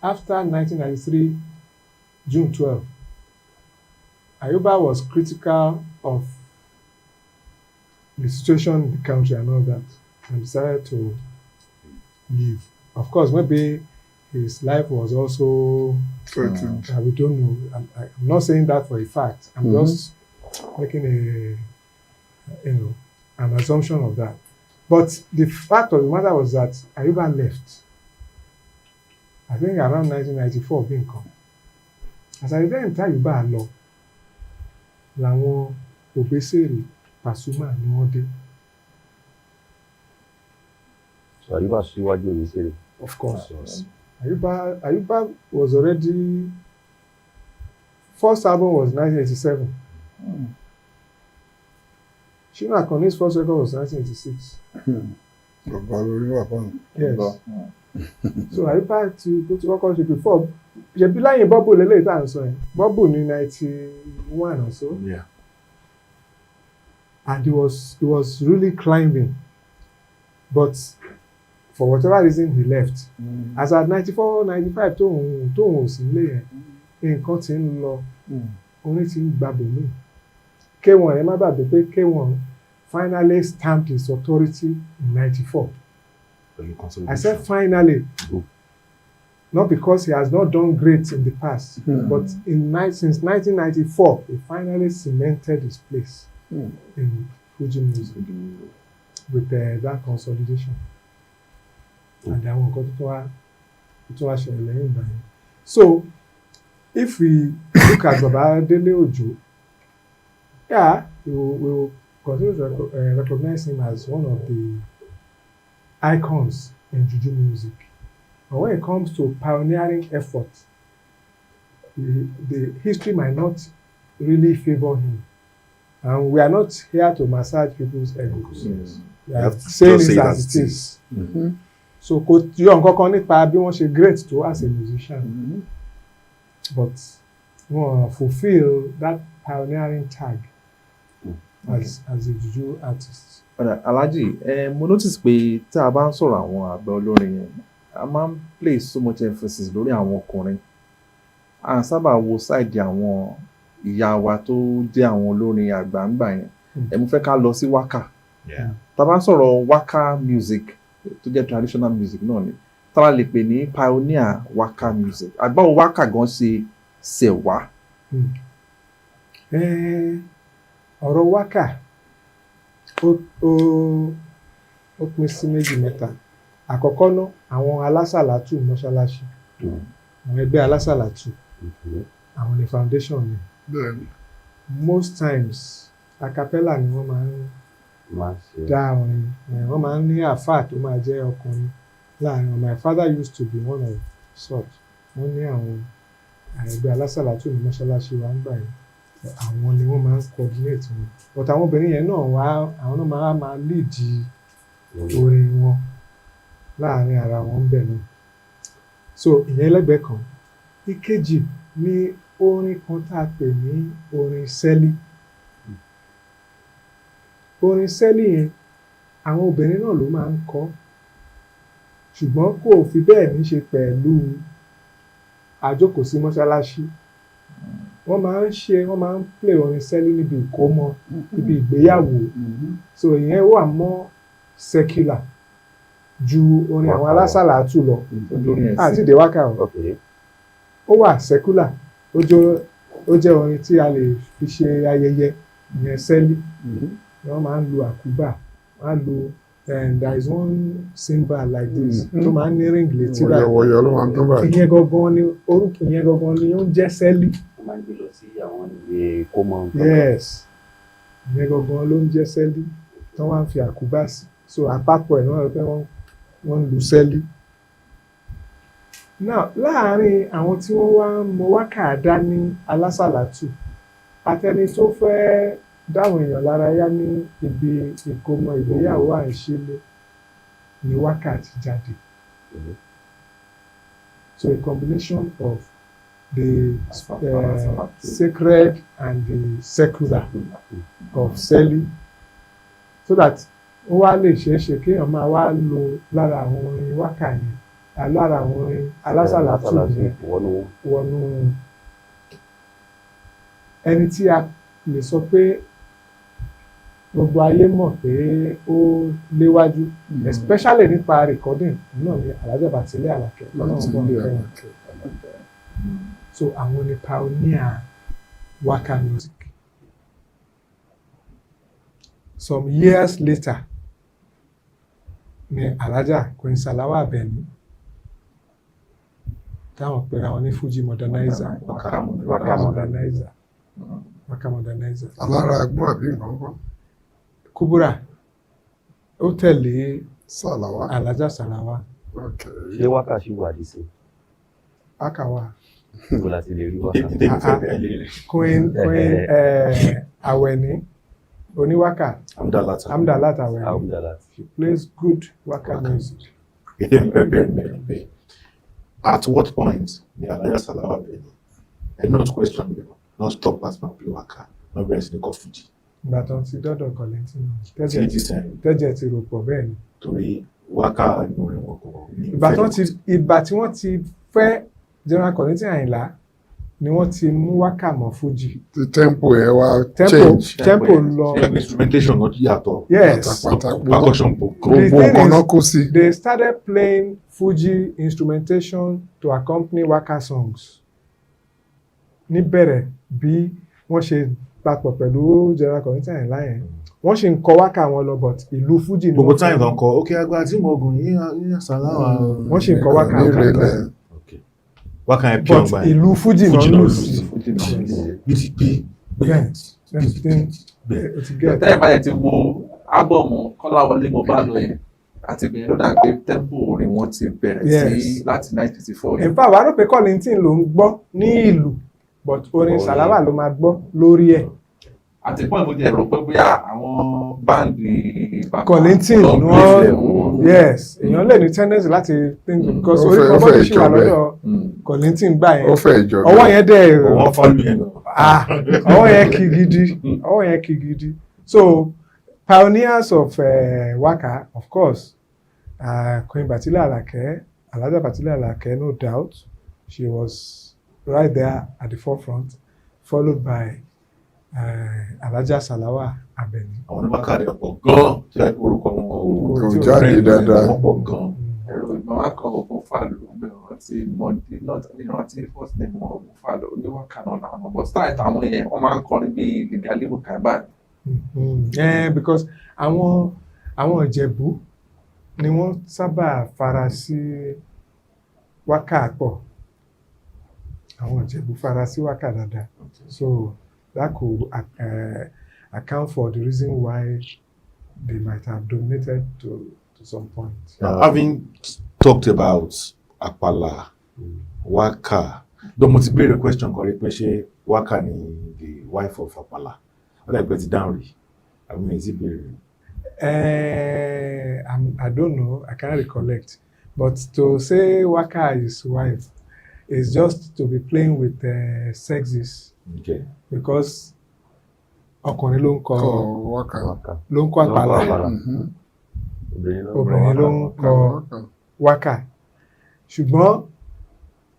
after 1993 June 12, Ayuba was critical of the situation in the country and all that, and decided to leave. Of course, maybe his life was also Threatened. we don't know. I'm not saying that for a fact. I'm just making an assumption of that. But the fact of the matter was that Ayuba left. I think around 1994 being come. As I then tell Ayuba lọ, làwọn Obesere Pasuma ni wọ́n dé. So Ayuba síwájú Obesere. Of course. Ayuba was already. First album was 1987. Shina Akonni's first record was 1986. Bàbá lórí bàbá mi. Yes. So Ayuba ti kọ́kọ́ ṣe before. Ṣebí láyìn bọ́bù lélẹ́yìí tá à ń sọ yẹn. Bọ́bù ní 91 or so. Yeah. And he was really climbing. But for whatever reason he left. As at 94, 95 tóun ò sí nílé yẹn, nǹkan ti ń lọ, orin ti ń gbàgbé mi. K1 ẹ má gbàgbé pé K1 finally stamped his authority in 94. I said finally, not because he has not done great in the past, but since 1994, he finally cemented his place in Fuji music with that consolidation. And then we'll go to ṣẹlẹ̀ lẹ́yìn. So, if we look at Babadele Ojo, yeah, we will continue to recognize him as one of the icons in Juju music. But when it comes to pioneering effort, the history might not really favor him. And we are not here to massage people's egos. Yes. We are saying it as it is. So kò yọ nǹkan kan nípa bí wọ́n ṣe great tó as a musician. but wọ́n fulfil that pioneering tag as a juju artist. Alhaji, mo notice pé tí a bá ń sọ̀rọ̀ àwọn àgbà olórin yẹn, a máa ń place so much emphasis lórí àwọn ọkùnrin. A sábà wo side àwọn ìyá wa tó jẹ́ àwọn olórin àgbà ń gbà yẹn. Mo fẹ́ ká lọ sí wákà. Tá a bá ń sọ̀rọ̀ wákà music tó jẹ́ traditional music náà ni, tá a lè pè ní pioneer wákà music. Àgbáwo wákà gan ṣe wá. Ọ̀rọ̀ wákà ó pín sí méjì mẹ́ta. Àkọ́kọ́ náà àwọn alásàlátù mọ́ṣáláṣí, àwọn ẹgbẹ́ alásàlátù, àwọn ni foundation ni. Most times a cappella ni wọ́n máa ń dá orin, wọ́n máa ń ní àfáà tó máa jẹ́ ọkùnrin láàrin wọn. My father used to be one of such. Wọ́n ní àwọn ẹgbẹ́ alásàlátù ní mọ́ṣáláṣí wa ń gbà yẹn, àwọn ni wọ́n máa ń coordinate wọn. But àwọn obìnrin yẹn náà àwọn náà máa lead orin wọn láàrin ara wọn bẹ̀ náà. So ìyẹn lẹ́gbẹ̀ẹ́ kan. Ìkejì ni orin kan tá a pè ní orin sẹ́lí. Orin sẹ́lí yẹn àwọn obìnrin náà ló máa ń kọ, ṣùgbọ́n kò fi bẹ́ẹ̀ ní ṣe pẹ̀lú àjókòó sí mọ́ṣáláṣí. Wọ́n máa ń play orin sẹ́lí níbi ìkómọ, níbi ìgbéyàwó. So ìyẹn wà mọ́ secular ju orin àwọn alásàlátù lọ. Àti ìdè wákà ó wà secular. Ó jẹ́ orin tí a lè fi ṣe ayẹyẹ, ìyẹn sẹ́lí. Wọ́n máa ń lo àkúbà, wọ́n á lo there is one cymbal like this tó máa ń ní ring létí báyìí. Ìyẹn gangan ni ó ń jẹ́ sẹ́lí. Máa ń gbé lọ sí àwọn ìwé kómọ. Yes, ìyẹn gangan ló ń jẹ́ sẹ́lí tí wọ́n á fi àkúbà sí. So àpapọ̀ ẹ̀ náà pé wọ́n ń lu sẹ́lí. Now láàárín àwọn tí wọ́n wá mọ wákà dá ní alásàlátù, àtẹni tó fẹ́ dáwọn èèyàn lára yá ní ibi ìkómọ ìgbéyàwó àìṣílé ni wákà ti jáde. So a combination of the sacred and the secular of sẹ́lí, so that ó wá lè ṣeéṣe kéèyàn máa wá lò lára àwọn orin wákà yẹn, lára àwọn orin alásàlátù yẹn wọnú ẹni tí a lè sọ pé gbogbo ayé mọ̀ pé ó léwájú, especially nípa recording náà ni Alhaja Batile Alake. So àwọn ni pioneer waka music. Some years later ni Alhaja Queen Salawa Abeni táwọn pèrè àwọn ní Fuji modernizer, waka modernizer. Alára agbó àbí nǹkan. Kubura ó tẹ̀lé Salawa. Alhaja Salawa. Ṣé wákà ṣì wà dì sí? Wákà wà. Kò láti lè rí wákà. Queen Aweni oníwákà. Amdalat Aweni. She plays good waka music. At what point ni Alhaja Salawa Abeni? And not question me, not stop as my play waka, not bẹ̀rẹ̀ sí ní kọ Fuji. Ìgbà tó ti dọ́dọ̀ Kọ̀lẹ́ntínà tẹ́jẹ̀ ti rò pọ̀ bẹ́ẹ̀ ni. Torí wákà inú rẹ̀ wọ́n kọ̀ ní. Ìgbà tí wọ́n ti fẹ́ General Kọ̀lẹ́ntínà Àyìnlá ni wọ́n ti mú wákà mọ́ Fuji. The tempo ẹ̀ wá change. Tempo lọ. Instrumentation ló yàtọ̀. Yes. Percussion gbogbo kan náà kó sí. They started playing Fuji instrumentation to accompany waka songs. Níbẹ̀rẹ̀ bí wọ́n ṣe papọ̀ pẹ̀lú General Kọ̀lẹ́ntínà Àyìnlá yẹn, wọ́n ṣì ń kọ wákà wọn lọ, but ìlú Fuji ni gbogbo time don kọ òkè àgbà tí mo gùn yín Salawa. Wọ́n ṣì ń kọ wákà wọn. Wákà yẹn pure but ìlú Fuji náà lù sí. Tẹ́lẹ̀ báyìí ti wo ábọ̀mù Kọ́láwọlé mo bá lọ yẹn àti ìgbìyànjú ló dà pé tempo orin wọn ti bẹ̀rẹ̀ sí láti 1954. In fact, wàá rò pé Kọ́lẹ́ntínà ló ń gbọ́ ní ìlú, but orin Salawa ló máa gbọ́ lórí ẹ̀. Àti pọ́n ìbò jẹ́ rò pé bóyá àwọn báńdì Kollington ni wọ́n yes èèyàn lè ní tendency láti think because orí kan bọ́dọ̀ ṣì wà lọ́dọ̀ Kollington gbà yẹn ọwọ́ yẹn dẹ̀ ọwọ́ yẹn kì gidi so pioneers of waka of course Queen Batile Alake Alhaja Batile Alake no doubt she was right there at the forefront followed by Alhaja Salawa Abeni. Àwọn onímọ̀ká rẹ̀ pọ̀ gan-an tí a orúkọ wọn kò jáde dáadáa. Wọ́n pọ̀ gan-an. Ẹ̀rọ ìgbọ́n akọ̀ ọ̀gbọ̀n fàlù bẹ̀rẹ̀ àti mọ̀dé ìrántí first name wọn ọ̀gbọ̀n fàlù oníwàkà náà làwọn ọmọ style táwọn yẹn wọ́n máa ń kọrin bí Ligalibu Kaiban. Because àwọn Ìjẹ̀bú ni wọ́n sábà fara sí wákà pọ̀ àwọn Ìjẹ̀bú fara sí wákà dáadáa so that could account for the reason why they might have dominated to some point. Having talked about Apala, Waka, though mo ti béèrè question kan rí pé ṣé Waka ni the wife of Apala? Ó dàgbẹ́ ti dáhùn rí. Àbí mi ti béèrè. I don't know, I can't recollect. But to say Waka is wife is just to be playing with sexes. Okay. Because ọkùnrin ló ń kọ Waka ló ń kọ Àpàlà obìnrin ló ń kọ Waka ṣùgbọ́n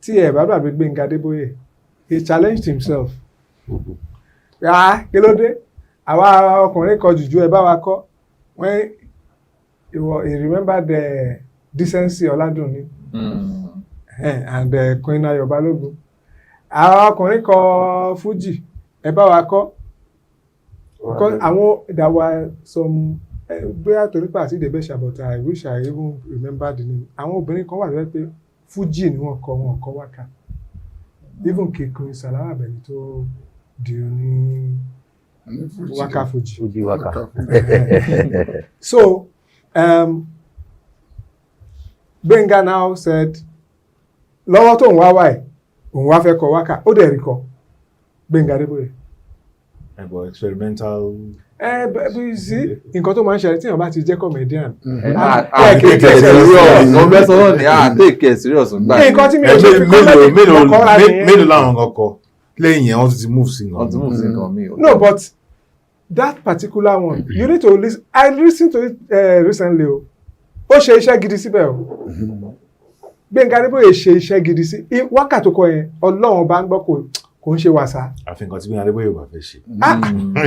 tí ẹ bá gbàgbé Gbénga Adébóyè he challenged himself kí ló dé àwa ọkùnrin kọ jùjú ẹ bá wa kọ when he remembered the Decency Ọládùnní and Queen Ayọ̀ Balógun àwa ọkùnrin kọ Fuji ẹ bá wa kọ because àwọn there were some bóyá torí pé àti ìdèbẹ̀ṣà but I wish I even remember the name àwọn obìnrin kan wà lọ́wọ́ pé Fuji ni wọ́n kọ Waka even Queen Salawa Abeni tó di oní Waka Fuji Waka. So Gbenga now said lọ́wọ́ tó ń wá wáyé òun wá fẹ́ kọ Waka ó dẹ̀ rí kọ Gbenga Adébóyè. About experimental. Bí sí nǹkan tó máa ń ṣẹlẹ̀ tí èèyàn bá ti jẹ́ comedian. Take it serious ọgbẹ́ sọ́wọ́ ni take it serious gbà. Nǹkan tí mi ò ṣe fi comedy kọ́ra nìyẹn. Mélòó làwọn ọkọ̀ lẹ́yìn yẹn wọ́n ti move sí nǹkan. No, but that particular one you need to listen. I listened to it recently o. Ó ṣe iṣẹ́ gidi síbẹ̀ o. Gbenga Adébóyè ṣe iṣẹ́ gidi sí Waka tó kọ yẹn Ọlọ́run bá ń gbọ́ kò ń ṣe wàsá. Àfihàn tí Gbénga Adébóyè wà fẹ́ ṣe.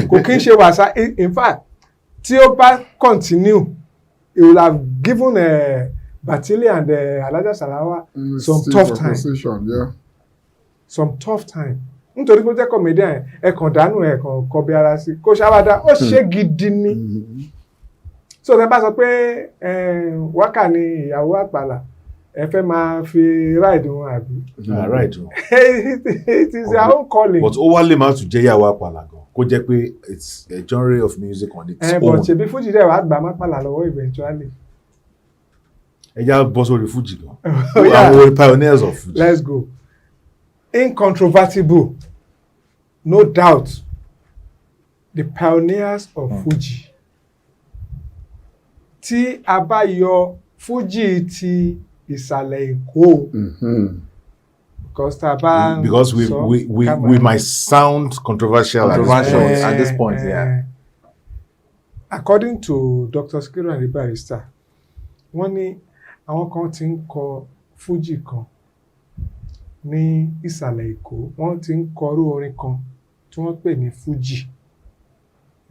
Kò kí ń ṣe wàsá in fact tí ó bá continue he will have given Batile and Alhaja Salawa some tough time. Some tough time. Nítorí pé ó jẹ́ comedian ẹ̀kan dànù ẹ̀kan kọbi ara sí kó ṣáwádà ó ṣe gidi ni. So tẹ́ bá sọ pé Waka ni ìyàwó Àpàlà ẹ fẹ́ máa fi ride wọn àbí. Ride wọn. It is their own calling. But ó wá lè máa tún jẹ́ ìyàwó Àpàlà gan kó jẹ́ pé it's a genre of music on its own. But ṣebí Fuji dẹ̀ wá gbà mápàlà lọ́wọ́ eventually. Ẹ já bọ́ sórí Fuji gan. Àwọn pioneers of Fuji. Let's go. Incontrovertible, no doubt, the pioneers of Fuji. Tí a bá yọ Fuji ti ìsàlẹ̀ Èkó. Because we might sound controversial at this point, yeah. According to Dr. Sikiru Ayinde Barrister, wọ́n ní àwọn kan ti ń kọ Fuji kan ní ìsàlẹ̀ Èkó, wọ́n ti ń kọrú orin kan tí wọ́n pè ní Fuji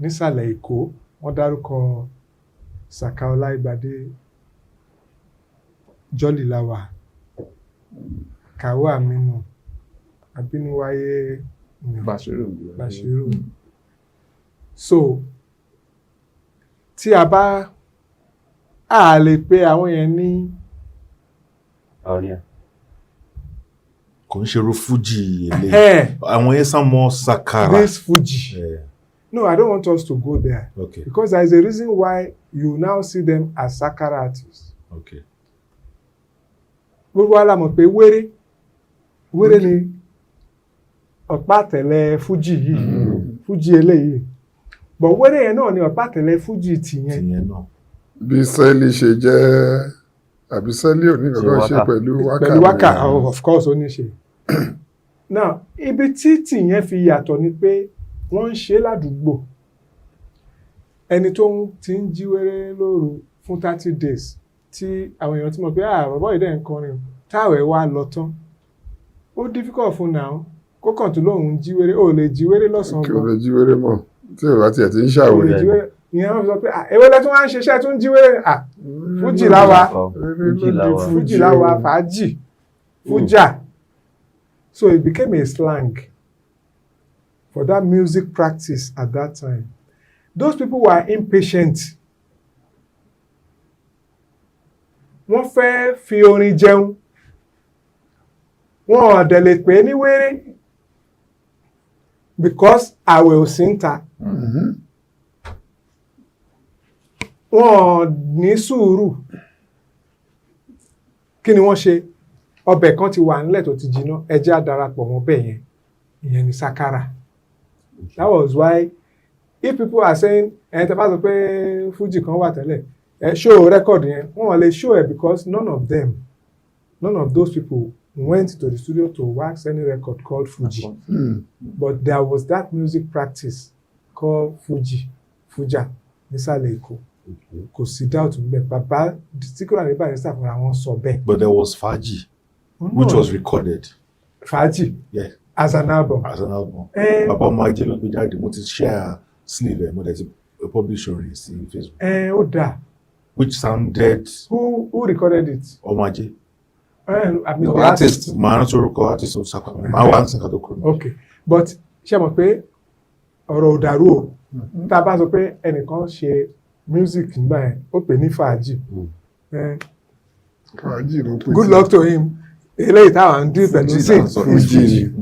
nísàlẹ̀ Èkó. Wọ́n dárúkọ Saka Ọláìgbadé, Jolly Lawa, Kawo Aminu, Abinuwaye Bashiru. So tí a bá lè pe àwọn yẹn ní kò ń ṣerú Fuji eléyìí àwọn yẹn sàn mọ́ Sakara. This Fuji. No, I don't want us to go there. Okay. Because there is a reason why you now see them as Sakara artists. Okay. Gbogbo wa la mọ̀ pé wéré ni ọ̀pá àtẹ̀lẹ̀ Fuji yìí, Fuji eléyìí. but wẹ́rẹ́ yẹn náà ni ọ̀pá tẹ̀lé fújì tìyẹn. bí sẹ́ẹ̀lì ṣe jẹ́ àbí sẹ́ẹ̀lì ò ní kankan ṣe pẹ̀lú wákà. pẹ̀lú wákà of course ó ní ṣe. now ibi tí tìyẹn fi yàtọ̀ ni pé wọ́n ń ṣe ládùúgbò ẹni tó ti ń jí wẹ́rẹ́ lóru fún 30 days tí àwọn èèyàn ti mọ̀ pé bàbá ìdẹ́ ń kọrin táwẹ̀ wá lọ tán ó difficult fún náà kó kàn tó lóun jí wẹ́rẹ́ ó lè jí wẹ́rẹ́ lọ́sàn-án kí o lè jí wẹ́rẹ́ mọ̀ tí o bá tiẹ̀ ti ń ṣàwòrán. ìyẹn wọn sọ pé ewé lẹ́tún wá ń ṣiṣẹ́ tó ń jí wẹ́rẹ́ fújì láwa fàájì fújà. So it became a slang for that music practice at that time. Those people were impatient. Wọ́n fẹ́ fi orin jẹun. Wọ́n ò dẹ̀ lè pè ní wéré because àwẹ̀ ò sí ń ta. Wọ́n ò ní sùúrù. Kí ni wọ́n ṣe? Ọbẹ̀ kan ti wà nílẹ̀ tó ti jiná, ẹ jẹ́ á darapọ̀ mọ́ bẹ́ẹ̀ yẹn. Ìyẹn ni sákárà. That was why if people are saying tẹ́ bá sọ pé Fuji kan wà tẹ́lẹ̀ show record yẹn wọ́n lè show it because none of those people went to the studio to wax any record called Fuji. But there was that music practice called Fuja nísàlẹ̀ Èkó. Kò sí doubt níbẹ̀ bàbá Síkírù Àyìndé Barrister fúnra wọn sọ bẹ́ẹ̀. But there was Faji which was recorded. Faji. Yeah. As an album. Bàbá ọmọ ajé ló gbé jáde mo ti share sleeve ẹ̀ mo dẹ̀ ti publish orin sí Facebook. Ó dáa. Which sounded. Who recorded it? Ọmọ ajé. The artist. Màá rántí orúkọ artist of Saka. Màá wá sí kàtó kúrò. Okay, but ṣé mọ̀ pé ọ̀rọ̀ ò dàrú o. Tá a bá sọ pé ẹnìkan ṣe music nígbà yẹn ó pè ní fàájì. Fàájì ló pè. Good luck to him. Eléyìí táwọn ń dín pẹ̀lú sí Fuji.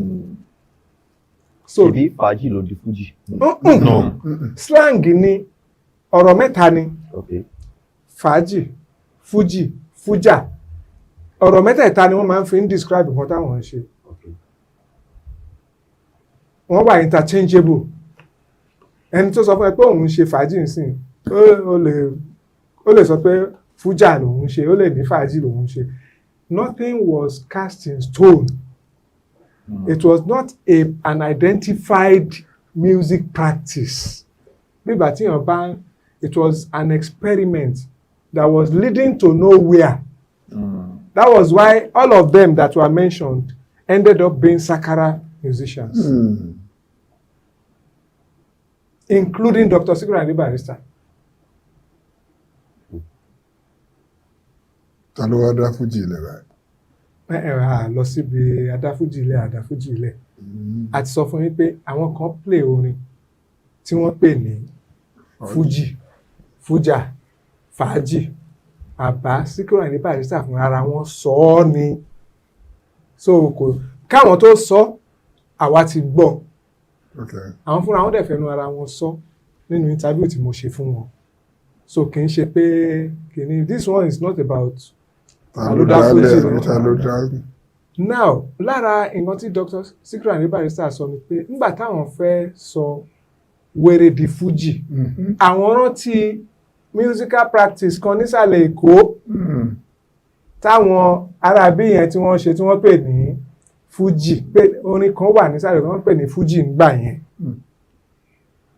So ibi fàájì ló di Fuji. No. Slang ni ọ̀rọ̀ mẹ́ta ni. Okay. Fàájì, Fuji, Fuja. Ọ̀rọ̀ mẹ́tẹ̀ẹ̀ta ni wọ́n máa ń fi ń describe nǹkan táwọn ń ṣe. Wọ́n wà interchangeable. Ẹni tó sọ fún ẹ pé òun ń ṣe fàájì nsìn ó lè sọ pé Fuja lòun ń ṣe ó lè ní fàájì lòun ń ṣe. Nothing was cast in stone. It was not an identified music practice. Nígbà tí èèyàn bá it was an experiment that was leading to nowhere. That was why all of them that were mentioned ended up being Sakara musicians. Including Dr. Síkírù Àyìndé Barrister. Ta ló wá dá Fuji ilẹ̀ báyìí? Lọ síbi adáfújì ilẹ̀. A ti sọ fún yín pé àwọn kan play orin tí wọ́n pè ní Fuji, Fuja, Fàájì. Àbá Síkírù Àyìndé Barrister fún ara wọn sọ ọ́ ni. So káwọn tó sọ àwa ti gbọ́. Àwọn fúnra wọn dẹ̀ fẹ́nu ara wọn sọ nínú interview tí mo ṣe fún wọn. So kì í ṣe pé this one is not about now lára nǹkan tí Dr. Síkírù Àyìndé Barrister sọ ni pé nígbà táwọn fẹ́ sọ wèrè di Fuji àwọn rántí musical practice kan nísàlẹ̀ Èkó táwọn arábí yẹn tí wọ́n ṣe tí wọ́n pè ní Fuji pé orin kan wà nísàlẹ̀ wọ́n pè ní Fuji ńgbà yẹn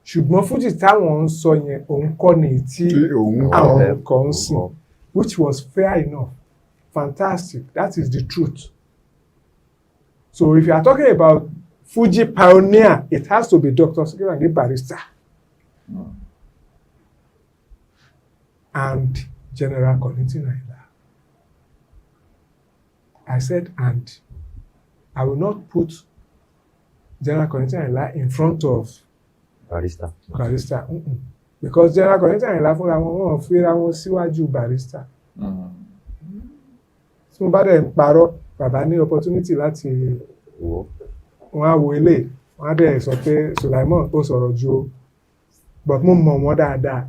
ṣùgbọ́n Fuji táwọn ń sọ yẹn òun kọ́ ni tí àwọn kan ń sìn which was fair enough. Fantastic. That is the truth. So if you are talking about Fuji pioneer, it has to be Dr. Síkírù Àyìndé Barrister. And General Kollington Ayinla. I said and. I will not put General Kollington Ayinla in front of Barrister. Because General Kollington Ayinla fúnra wọn fira wọn síwájú Barrister. Tí mo bá dẹ̀ ń parọ́ bàbá ní opportunity láti wọ́n á wo ilé wọ́n á dẹ̀ sọ pé Sulaimon ó sọ̀rọ̀ ju o but mo mọ̀ wọ́n dáadáa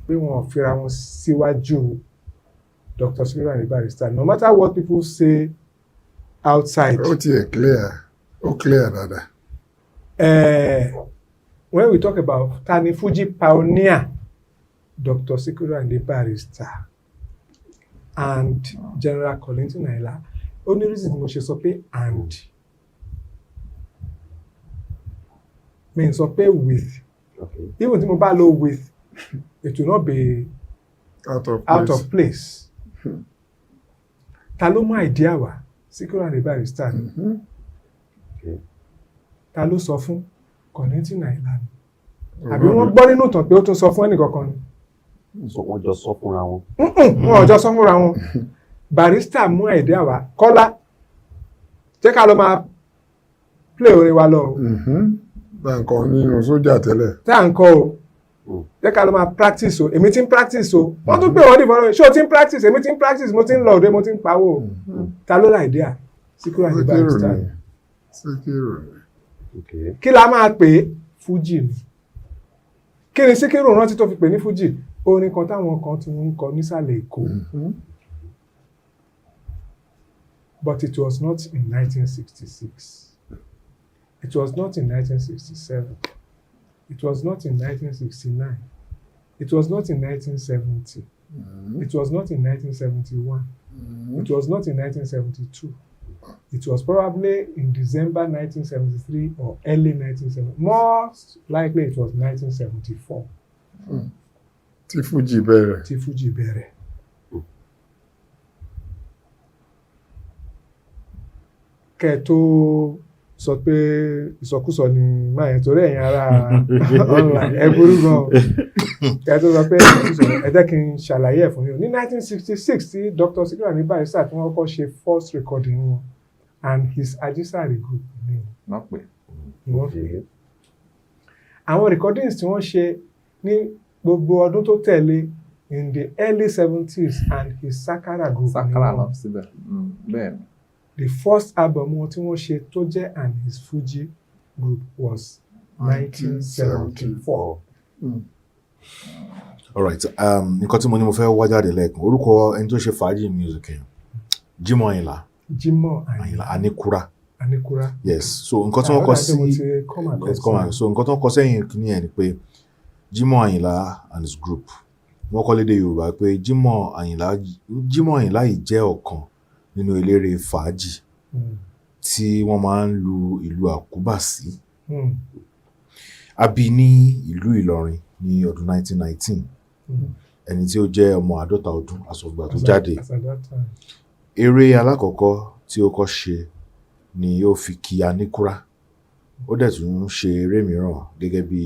pé wọ́n fira wọn síwájú Dr. Síkírù Àyìndé Barrister no matter what people say outside. Ó tiẹ̀ clear dáadáa. when we talk about Tani Fuji pioneer, Dr. Sikiru Ayinde Barrister and General Kollington Ayinla. Only reason mo ṣe sọ pé and mean sọ pé with. Okay. Even tí mo bá lo with, it will not be out of place. Ta ló mú idea wá? Sikiru Ayinde Barrister. Okay. Ta ló sọ fún Kollington Ayinla? Àbí wọ́n gbọ́ nínú ìtàn pé ó tún sọ fún ẹnìkankan ni? Wọ́n jọ sọ fúnra wọn. Wọ́n jọ sọ fúnra wọn. Barrister mú idea wá. Kọ́lá, jẹ́ ká lọ máa play orin wa lọ. Tá à ń kọ nínú sójà tẹ́lẹ̀. Tá à ń kọ o. Jẹ́ ká lọ máa practice o. Èmi ti ń practice o. Wọ́n tún pè wọ́n dìbò lọ́wọ́. Ṣé o ti ń practice? Èmi ti ń practice. Mo ti ń lọ òde. Mo ti ń pawó. Ta ló la idea? Sikiru Ayinde Barrister. Sikiru. Kí la máa pè é? Fuji ni. Kí ni Sikiru rántí tó fi pè ní Fuji? Orin kan táwọn kan ti ń kọ nísàlẹ̀ Èkó. But it was not in 1966. It was not in 1967. It was not in 1969. It was not in 1970. It was not in 1971. It was not in 1972. It was probably in December 1973 or early 1970. Most likely it was 1974. Tí Fuji bẹ̀rẹ̀. Tí Fuji bẹ̀rẹ̀. Kẹ́ tó sọ pé ìsọkúsọ ni máa yẹn torí ẹ̀yin ará online ẹ burú gan. Kẹ́ tó sọ pé ìsọkúsọ ẹ jẹ́ kí n ṣàlàyé ẹ̀ fún yín. Ní 1966 tí Dr. Sikiru Ayinde Barrister tí wọ́n kọ́ ṣe first recording wọn and his Ajisare group ni wọ́n fi. Àwọn recordings tí wọ́n ṣe ní gbogbo ọdún tó tẹ̀lé in the early 70s and his Sakara group. Sakara lọ síbẹ̀. Bẹ́ẹ̀ni. The first album wọn tí wọ́n ṣe tó jẹ́ and his Fuji group was 1974. All right. Nǹkan tí mo ní mo fẹ́ wá jáde lẹ́ẹ̀kan. Orúkọ ẹni tó ṣe fàájì music yẹn. Jimoh Ayinla. Jimoh Ayinla. Anikura. Anikura. Yes. So nǹkan tí wọ́n kọ sí so nǹkan tí wọ́n kọ sẹ́yìn kìíní ẹ̀ ni pé Jimoh Ayinla and his group. Wọ́n kọ lédè Yorùbá pé Jimoh Ayinla yìí jẹ́ ọ̀kan nínú eléré fàájì tí wọ́n máa ń lu ìlú àkúbà sí. A bí ní ìlú Ìlọrin ní ọdún 1919. Ẹni tí ó jẹ́ ọmọ 50 ọdún àsọgbà tó jáde. Eré alákọ̀ọ́kọ́ tí ó kọ́ ṣe ni ó fi kí Anikura. Ó dẹ̀ tún ṣe eré mìíràn gẹ́gẹ́ bí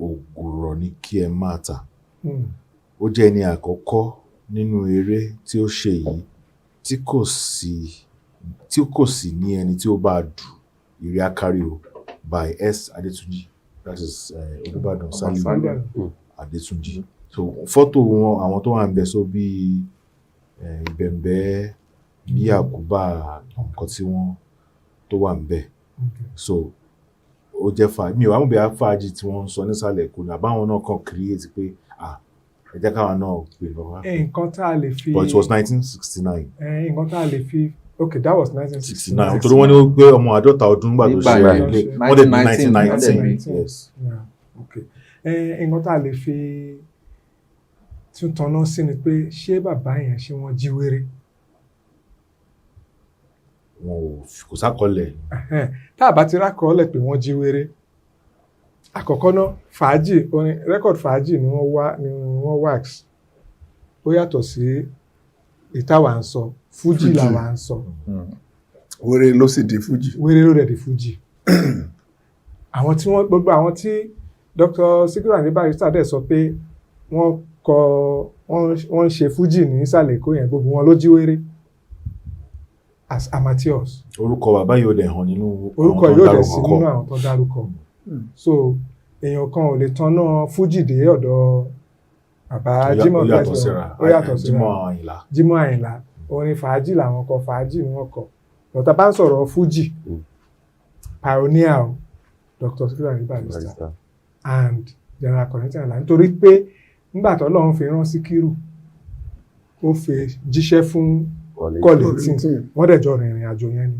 Ògùrọ̀ ní kí ẹ máa tà. Ó jẹ́ ẹni àkọ́kọ́ nínú eré tí ó ṣe yìí tí kò sí ní ẹni tí ó bá dù ìrì akárí o by S. Adetunji, that is Olúbàdàn Sálíù Adetunji. So fọ́tò wọn àwọn tó wà ń bẹ so bí ìbẹ̀m̀bẹ̀ bí àkúbà nǹkan tí wọ́n tó wà ń bẹ. So ó jẹ́ fàájì mi ò wá mọ̀ bí i fàájì tí wọ́n ń sọ nísàlẹ̀ Èkó ní àbáwọn náà kàn create pé ẹ jẹ́ káwọn náà pè lọ́wọ́. Nǹkan tá a lè fi. But it was 1969. Nǹkan tá a lè fi. Okay, that was 1969. Torí wọ́n ní ó gbé ọmọ 50 ọdún nígbà tó ṣe ilé wọ́n dẹ̀ ní 1919. Yes. Okay. Nǹkan tá a lè fi tún tanná sí ni pé ṣé bàbá yẹn ṣé wọ́n jí wéré? Wọn kò sákọọ́lẹ̀. Tá a bá ti rákọọ́lẹ̀ pé wọ́n jí wéré, àkọ́kọ́ náà fàájì orin record fàájì ni wọ́n wax ó yàtọ̀ sí ìtawà ń sọ Fuji làwà ń sọ. Wéré ló sì di Fuji. Wéré ló rẹ̀ di Fuji. Àwọn tí wọ́n gbogbo àwọn tí Dr. Sikiru Ayinde Barrister dẹ̀ sọ pé wọ́n ṣe Fuji ní ìsàlẹ̀ Èkó yẹn gbogbo wọn ló jí wéré as amateurs. Orúkọ bàbá yóò dẹ̀ hàn nínú orúkọ yóò dẹ̀ sí nínú àwọn tó dárúkọ. So èèyàn kan ò lè tanná Fuji dé ọ̀dọ̀ bàbá Jimoh Ayinla. Ó yàtọ̀ síra Jimoh Ayinla orin fàájì làwọn kọ fàájì ni wọ́n kọ. Lọ́tà bá ń sọ̀rọ̀ Fuji pioneer Dr. Sikiru Ayinde Barrister and General Kollington Ayinla nítorí pé nígbà tó Ọlọ́run fi rán Síkírù ó fi jíṣẹ́ fún Kollington wọ́n dẹ̀ jọ rìnrìn àjò yẹn ni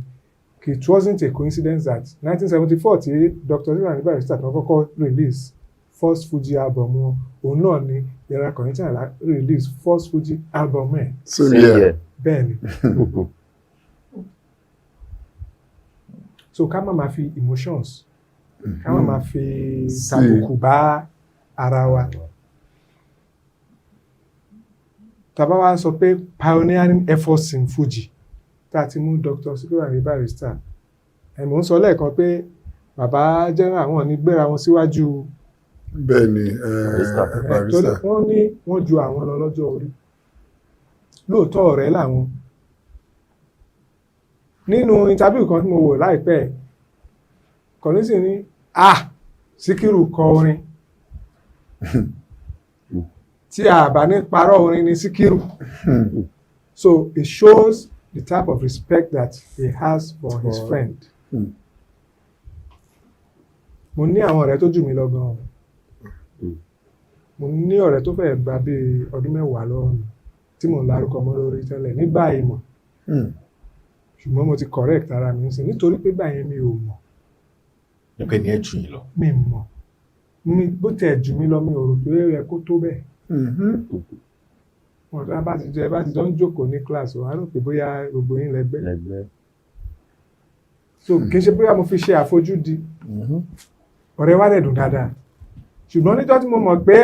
it wasn't a coincidence that 1974 tí Dr. Ayefele Barrister kan kọ́kọ́ release first Fuji album wọn òun náà ni Yẹra Kollington release first Fuji album ẹ̀. Bẹ́ẹ̀ ni. So ká má máa fi emotions ká má máa fi tàbùkù bá ara wa. Tàbá wa sọ pé pioneering efforts in Fuji tá a ti mú Dr. Ayefele Barrister mò ń sọ lẹ́ẹ̀kan pé bàbá general àwọn ní gbéra wọn síwájú. Bẹ́ẹ̀ ni Barrister. Wọ́n ní wọ́n ju àwọn lọ lọ́jọ́ orí lóòótọ́ ọ̀rẹ́ làwọn. Nínú interview kan tí mo wò láìpẹ́ Kollington ní Síkírù kọ orin tí a bá ní parọ́ orin ní Síkírù. So it shows the type of respect that he has for his friend. Mo ní àwọn ọ̀rẹ́ tó jù mí lọ gan-an. Mo ní ọ̀rẹ́ tó fẹ́ gba bí ọdún 10 lọ́wọ́ mi tí mò ń larúkọ mọ́ lórí tẹ́lẹ̀ ní báyìí mọ̀. Ṣùgbọ́n mo ti correct ara mi sí nítorí pé báyìí mi ò mọ̀. Nípa ẹni ẹ jù yín lọ. Mi mọ̀. Bó tẹ̀ jù mí lọ mi ò rò pé ó yẹ kó tó bẹ́ẹ̀. Wọ́n tó bá ti jọ ń jókòó ní class wọ́n á rò pé bóyá gbogbo yín lẹ́gbẹ́. So kì í ṣe bóyá mo fi ṣe àfojúdi. Ọ̀rẹ́ wa dẹ̀ dùn dáadáa. Ṣùgbọ́n níjọ́ tí mo mọ̀ pé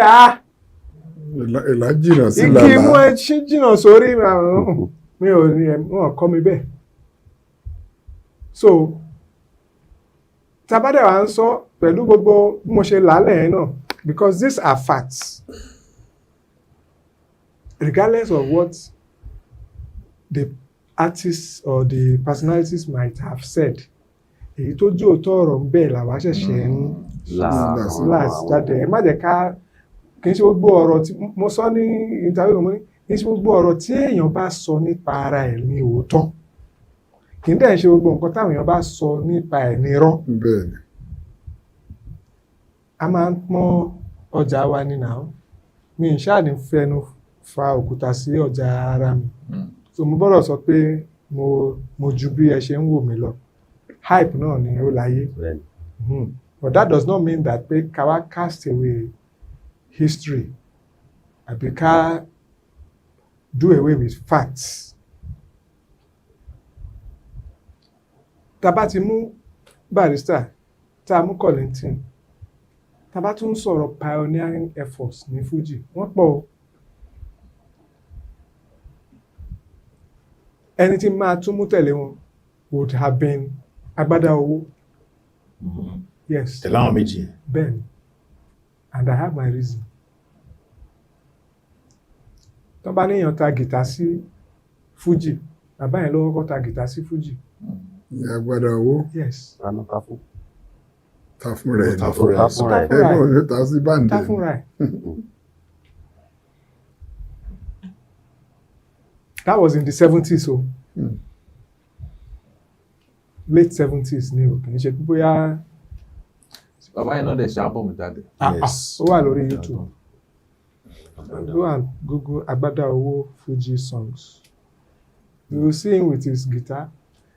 ìlà jìnnà sí làlá. Ìkí mú ẹ jìnnà sórí mi ò ní wọn kọ́ mi bẹ́ẹ̀. So tabadẹ wa ń sọ pẹ̀lú gbogbo bí mo ṣe lálẹ́ yẹn náà because these are facts regardless of what the artists or the personalities might have said èyí tó jẹ́ òótọ́ ọ̀rọ̀ ń bẹ làwa ṣẹ̀ṣẹ̀ ń jáde ẹ má jẹ́ ká kì í ṣe gbogbo ọ̀rọ̀ tí mo sọ ní interview mo ní kì í ṣe gbogbo ọ̀rọ̀ tí èèyàn bá sọ nípa ara ẹ̀ ní òótọ́ kì í dẹ̀ ṣe gbogbo nǹkan táwọn èèyàn bá sọ nípa ẹ̀ ní irọ́. Bẹ́ẹ̀ni. A máa ń pọ́n ọjà wa ní nàá mi ń ṣáà ní fẹnu fa òkúta sí ọjà ara mi so mo gbọ́dọ̀ sọ pé mo ju bí ẹ ṣe ń wò mí lọ hype náà ni ó láyé but that does not mean that pé ká wá cast away history àbí ká do away with facts. Tá bá ti mú Barrister tá mú Kollington tá bá tún sọ̀rọ̀ pioneering efforts ní Fuji wọ́n pọ̀ o. Ẹni tí máa tún mú tẹ̀lé wọn would have been Agbada Owó. Yes. Tẹ̀lé àwọn méjì yẹn. Bẹ́ẹ̀ni and I have my reason. Tó bá níyàn ta gìtá sí Fuji bàbá yẹn ló kọ́kọ́ ta gìtá sí Fuji. Agbada Owó. Yes. Ta fún rẹ̀. Ẹ̀gbọ́n ta sí báńdì. Ta fún rẹ̀. That was in the 70s so. Late 70s ni o kì í ṣe bóyá. Bàbá yẹn náà dẹ̀ ṣe album jáde. Ó wà lórí YouTube. Go and Google Agbada Owó Fuji songs. You will see him with his guitar.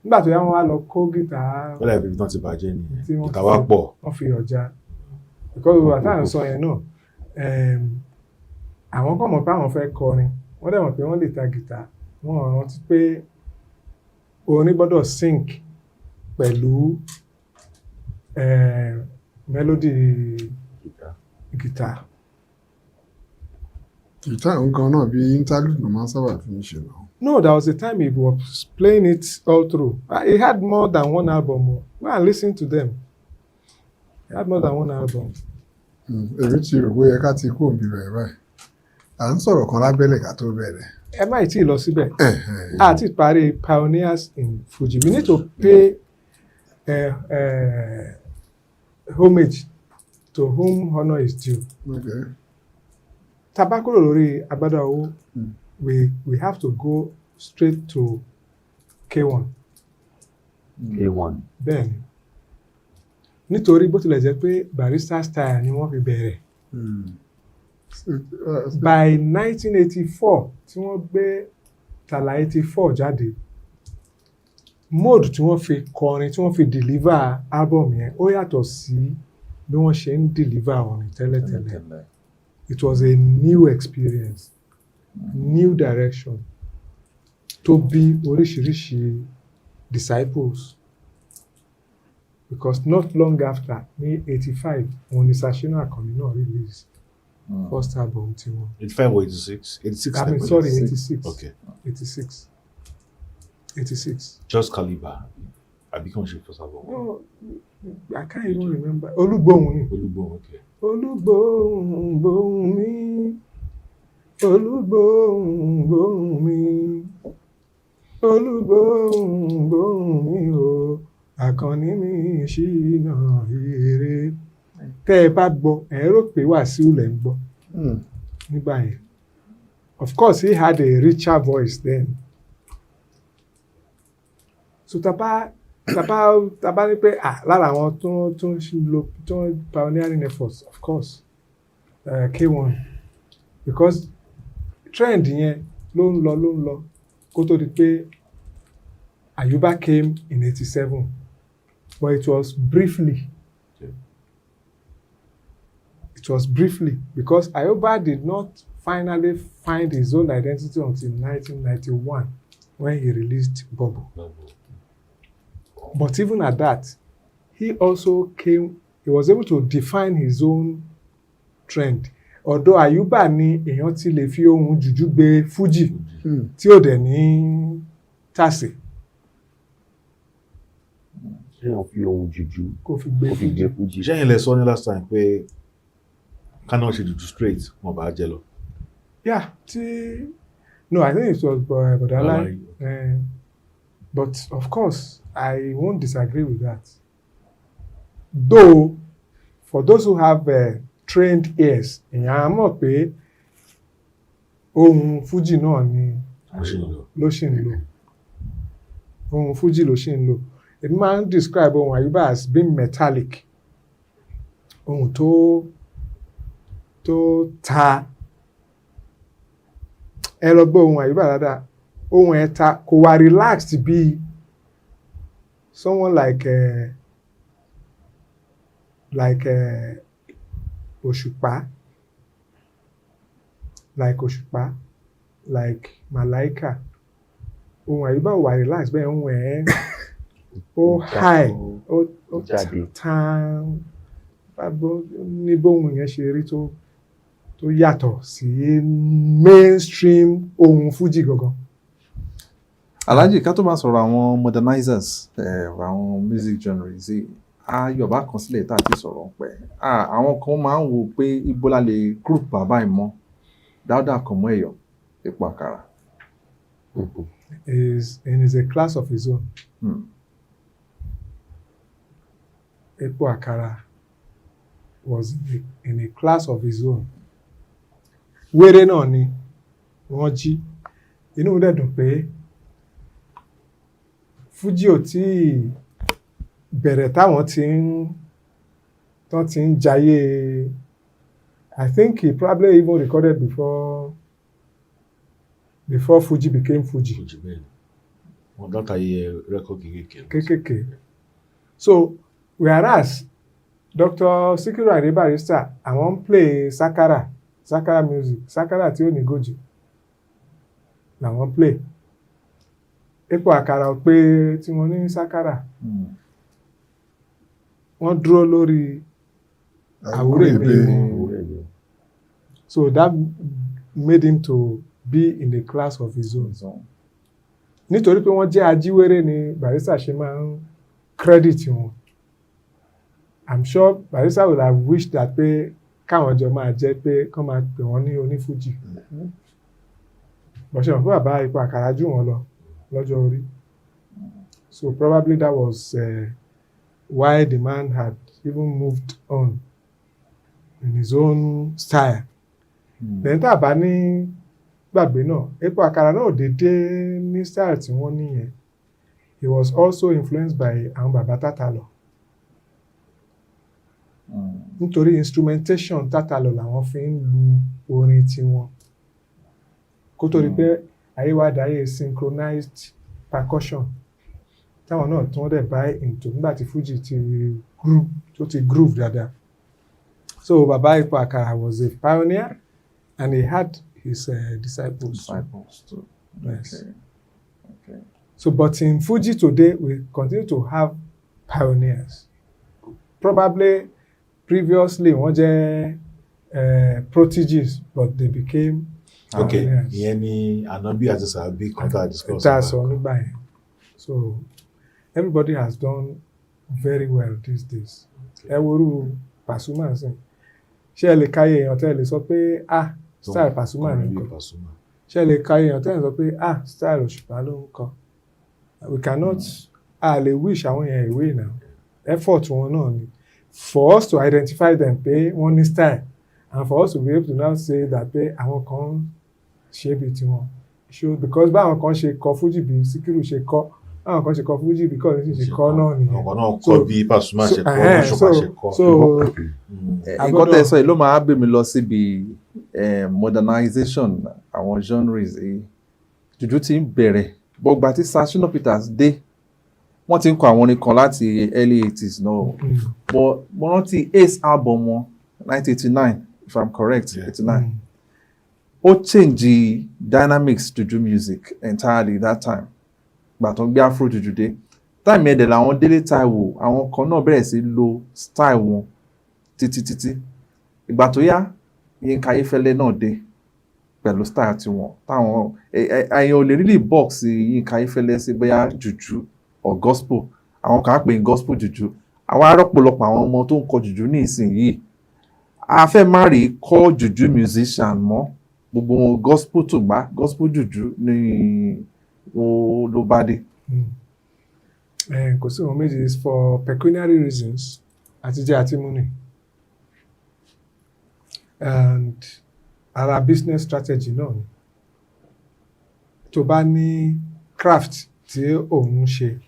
Nígbà tó yá wọn wá lọ kó gìtá. Wọ́n láì fi tán ti bàjẹ́ nìyẹn. Gìtá wa pọ̀. Wọ́n fi ọjà. Because wà táà ń sọ yẹn náà. Àwọn kàn mọ̀ pé àwọn fẹ́ kọrin. Wọ́n dẹ̀ mọ̀ pé wọ́n lè ta gìtá. Wọ́n rántí pé orin gbọ́dọ̀ sync pẹ̀lú melody gìtá. Gìtá nǹkan náà bí interlude ló máa ń sábà fi ń ṣe náà. No, there was a time he was playing it all through. He had more than one album. Go and listen to them. He had more than one album. Èmi ti rò bóyá ká ti kú òbí rẹ̀ báyìí. À ń sọ̀rọ̀ kan lábẹ́lẹ̀ ká tó bẹ̀rẹ̀. Ẹ má tí ì lọ síbẹ̀. A ti parí pioneers in Fuji. We need to pay homage to whom honor is due. Okay. Tá bá kúrò lórí Agbada Owó. We have to go straight to K1. K1. Bẹ́ẹ̀ni. Nítorí bó tilẹ̀ jẹ́ pé Barrister style ni wọ́n fi bẹ̀rẹ̀. By 1984 tí wọ́n gbé Tàlà 84 jáde mode tí wọ́n fi kọrin tí wọ́n fi deliver album yẹn ó yàtọ̀ sí bí wọ́n ṣe ń deliver orin tẹ́lẹ̀tẹ́lẹ̀. It was a new experience, new direction tó bí oríṣiríṣi disciples because not long after ní 85 òun ni Shina Akanni náà release first album tiwọn. 85 or 86? 86. I mean, sorry, 86. Okay. 86. 86. Just Caliber. Àbí kàn ṣe first album. No, I can't even remember. Olúgbóhùn ni. Olúgbóhùn, okay. Olúgbóhùn gbóhùn mi. Olúgbóhùn gbóhùn mi. Olúgbóhùn gbóhùn mi o. Àkànní mi Shina ire. Tẹ́ ẹ bá gbọ́, ẹ rò pé Wàsíù lẹ̀ ń gbọ́. Nígbà yẹn. Of course, he had a richer voice then. So tàbá ní pé lára àwọn tó ń pioneering efforts, of course, K1. Because trend yẹn ló ń lọ kó tó di pé Ayuba came in 87. But it was briefly. It was briefly because Ayuba did not finally find his own identity until 1991 when he released Bubble. But even at that, he was able to define his own trend. Although Ayuba ní èèyàn ti lè fi ohun jùjú gbé Fuji tí ò dẹ̀ ní tàsé. Ṣéyàn fi ohun jùjú kó fi gbé Fuji. Ṣẹ́yìn lẹ sọ ní last time pé Kánà ṣe jùjú straight wọn bá jẹ lọ. Yeah, no, I think it was Bodala. But of course, I won't disagree with that. Though, for those who have trained ears, èèyàn á mọ̀ pé ohun Fuji náà ni ló ṣì ń lò. Ohun Fuji ló ṣì ń lò. Èmi máa ń describe ohun Ayuba as being metallic. Ohun tó ta. Ẹ lọ gbọ́ ohun Ayuba dáadáa. Ohun ẹ̀ ta kò wá relaxed bí someone like Òṣùpá, like Malaika. Ohun Ayuba wà relaxed bẹ́ẹ̀ ohun ẹ̀ ó high ó tán ní bóhun yẹn ṣe rí tó yàtọ̀ sí mainstream ohun Fuji gangan. Alhaji ká tó máa sọ̀rọ̀ àwọn modernizers àwọn music genres Yorùbá kan sílẹ̀ tá a ti sọ̀rọ̀ pẹ̀ àwọn kan máa ń wò pé ibo la lè group bàbá ìmọ̀ Dáúdà kan mọ́ Ẹ̀yọ̀ Epo Àkàrà. is a class of his own. Epo Àkàrà was in a class of his own. Wéré náà ni wọ́n jí. Inú mi dẹ̀ dùn pé Fuji ò tí bẹ̀rẹ̀ táwọn ti ń jayé. I think he probably even recorded before Fuji became Fuji. Wọ́n dọ́ta yẹ rẹ́kọ̀d kékèké. So whereas Dr. Sikiru Ayinde Barrister àwọn play Sakara music, Sakara tí ó ní Goji làwọn play. Epo Àkàrà pé tí wọ́n ní Sakara. Wọ́n dúró lórí Àwúrèbe. So that made him to be in a class of his own. Nítorí pé wọ́n jẹ́ ajíwéré ni Barrister ṣe máa ń credit wọn. I'm sure Barrister would have wished that pé káwọn jọ máa jẹ́ pé kán máa pè wọ́n ní onífújì. Bọ̀ṣẹ̀ wọn fún bàbá Epo Àkàrà jù wọ́n lọ lọ́jọ́ orí. So probably that was why the man had even moved on in his own style. Then tá a bá ní gbàgbé náà, Epo Àkàrà náà dédé ní style tí wọ́n níyẹn. He was also influenced by àwọn bàbá Tátàlọ̀. Nítorí instrumentation Tátàlọ̀ làwọn fi ń lu orin tiwọn. Kó tó rí pé ayé wá dáyé synchronized percussion táwọn náà tí wọ́n dẹ̀ buy into nígbà tí Fuji ti groove dáadáa. So Baba Ipo Akara was a pioneer and he had his disciples too. Yes. Okay. So but in Fuji today we continue to have pioneers. Probably previously wọ́n jẹ́ proteges but they became pioneers. Ìyẹn ni Ànábì àti Sàábì kan tá a discuss. That's all nígbà yẹn. So everybody has done very well these days. Ẹ worú Pasuma sìn. Ṣé ẹ lè káyé èèyàn tẹ́ ẹ lè sọ pé style Pasuma ni nǹkan. Ṣé ẹ lè káyé èèyàn tẹ́ ẹ sọ pé style Òṣùpá ló ń kọ. We cannot lè wish àwọn èèyàn away now. Effort wọn náà ni. For us to identify them pé wọ́n ní style and for us to be able to now say that pé àwọn kan ṣe bí tiwọn. Because báwọn kan ṣe kọ Fuji bí Síkírù ṣe kọ àwọn kan ṣe kọ Fuji bí kọ́ ní ṣe kọ náà nìyẹn. Ọ̀kan náà kọ bí Pasuma ṣe kọ Òṣùpá ṣe kọ. Nǹkan tẹ́ sọ yìí ló máa gbé mi lọ síbi modernization àwọn genres yìí. Jùjú ti ń bẹ̀rẹ̀ gbọ̀gbà tí Shina Peters dé wọ́n ti ń kọ àwọn orin kan láti early 80s náà. But mo rántí Ace album wọn 1989 if I'm correct 89. Ó change the dynamics juju music entirely that time. Gbà tó ń gbé afro juju dé. Time ẹ̀dẹ̀ làwọn Délé Táíwò àwọn kan náà bẹ̀rẹ̀ sí lo style wọn títí. Ìgbà tó yá Yinka Ayefele náà dé pẹ̀lú style tiwọn. Táwọn èèyàn ò lè really box Yinka Ayefele sí bóyá juju or gospel. Àwọn kan á pè ní gospel juju. Àwọn arọ́pọ̀lọpọ̀ àwọn ọmọ tó ń kọ juju ní ìsinyìí. A fẹ́ má rí kọ́ juju musician mọ́. Gbogbo wọn gospel tó gbá gospel juju ní ló bá dé. Kò sí ohun méjì is for pecuniary reasons àti jẹ àti múni and ara business strategy náà ni tó bá ní craft tí òun ṣe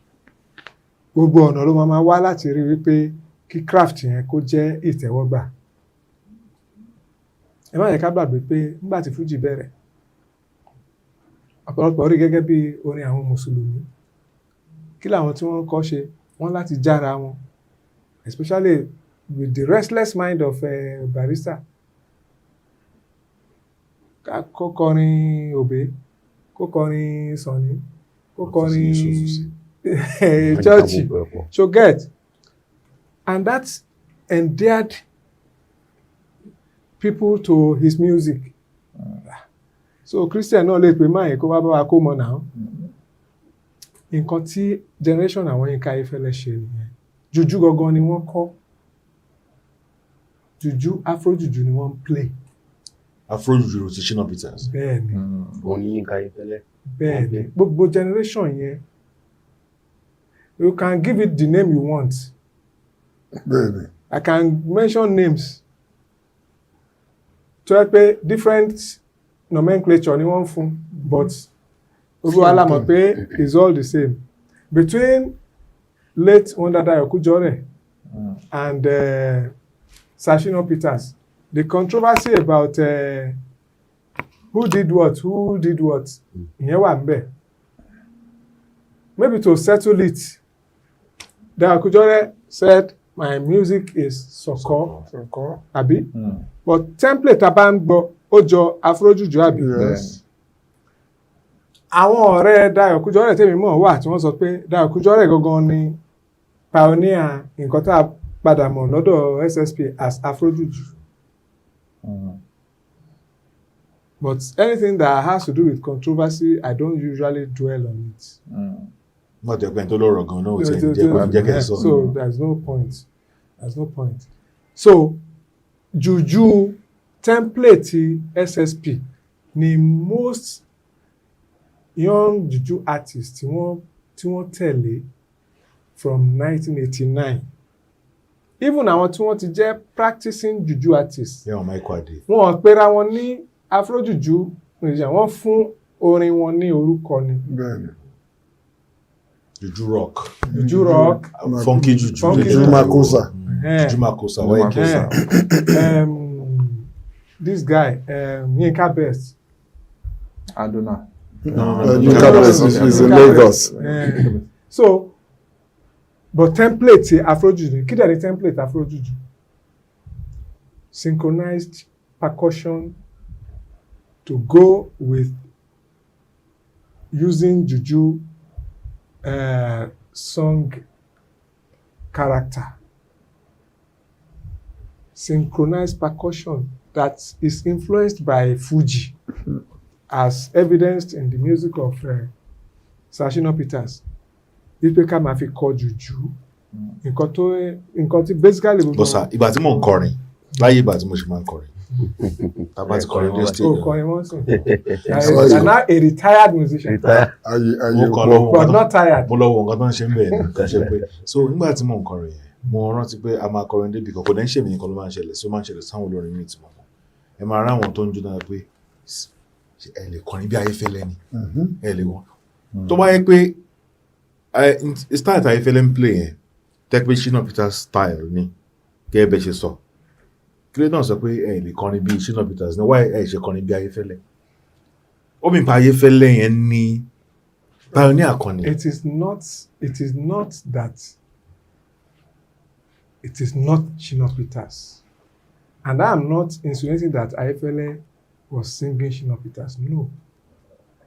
gbogbo ọ̀nà ló máa wá láti rí wípé kí craft yẹn kó jẹ́ ìtẹ́wọ́gbà. Ẹ má yẹ ká gbàgbé pé nígbà tí Fuji bẹ̀rẹ̀ ọ̀pọ̀lọpọ̀ rí gẹ́gẹ́ bí orin àwọn mùsùlùmí kí làwọn tí wọ́n kọ́ ṣe wọ́n láti jára wọn especially with the restless mind of Barrister kó kọrin Òbé kó kọrin Sànní kó kọrin church so get and that endeared people to his music. So Christian náà lè pè máa yẹ kó wá bá wa kó mọ náà. Nǹkan tí generation àwọn Yinka Ayefele ṣe nìyẹn. Juju gangan ni wọ́n kọ́. Juju afro juju ni wọ́n play. Afro juju ti Shina Peters. Bẹ́ẹ̀ni. Wọ́n ní Yinka Ayefele. Bẹ́ẹ̀ni. Gbogbo generation yẹn. You can give it the name you want. Bẹ́ẹ̀ni. I can mention names. Tó yẹ pé different nomenclature ni wọ́n fún but gbogbo wa la mọ̀ pé it's all the same. Between late Wondadayo Kujore and Shina Peters, the controversy about who did what ìyẹn wà ńbẹ̀. Maybe to settle it, Dayo Kujore said my music is soko àbí but template tá bá ń gbọ́ ó jọ afrojuju àbí. Yes. Àwọn ọ̀rẹ́ Dayo Kujore tèmi mọ̀ wà tí wọ́n sọ pé Dayo Kujore gangan ni pioneer nǹkan tá a padà mọ̀ lọ́dọ̀ SSP as afrojuju. But anything that has to do with controversy, I don't usually dwell on it. Wọ́n ti ẹgbẹ́ tó lọ́rọ̀ gan-an náà ò tí ẹ̀ jẹ́ kẹ́ sọ. So there's no point. So juju template SSP ni most young juju artists tí wọ́n tẹ̀lé from 1989. Even àwọn tí wọ́n ti jẹ́ practicing juju artists. Yẹ́n ọmọ ikọ̀ àdé. Wọ́n pera wọn ní afro juju wọ́n fún orin wọn ní orúkọ ni. Bẹ́ẹ̀ni. Juju rock. Funky juju. Juju Makosa. Juju Makosa. This guy, Yinka Best. Adona. Yinka Best is in Lagos. So but template Afrojuju kí dẹ̀ ni template Afrojuju synchronized percussion to go with using juju song character. Synchronized percussion that is influenced by Fuji, as evidenced in the music of Shina Peters. Ipe ká máa fi kọ juju. Nǹkan tí basically. Bọ́sà ìgbà tí mò ń kọrin láyé ìgbà tí mo ṣe máa ń kọrin. Tàbá ti kọrin dé stage. Oh, kọrin wọ́n sìn. You are now a retired musician. But not tired. Mo lọ wo nǹkan tó ń ṣe ń bẹ̀ ní nǹkan ṣe pé. So nígbà tí mò ń kọrin yẹn, mo rántí pé a máa kọrin débi kan kò dẹ́ ń ṣèmi nǹkan ló máa ń ṣẹlẹ̀ sí ó máa ń ṣẹlẹ̀ sáwọn olórin mi tí mo mọ̀. Ẹ máa rá àwọn tó ń jó dára pé ẹ lè kọrin bí Ayefele ni. Ẹ lè wọ́n. Tó bá yẹ pé style Ayefele ń play yẹn tẹ́ pé Shina Peters style ni gẹ́gẹ́ bẹ́ẹ̀ ṣe sọ. Kílé náà sọ pé ẹ lè kọrin bí Shina Peters ní why ẹ ṣe kọrin bí Ayefele. Ó mi pa Ayefele yẹn ní pioneer akọni. It is not that it is not Shina Peters. And I am not insinuating that Ayefele was singing Shina Peters. No.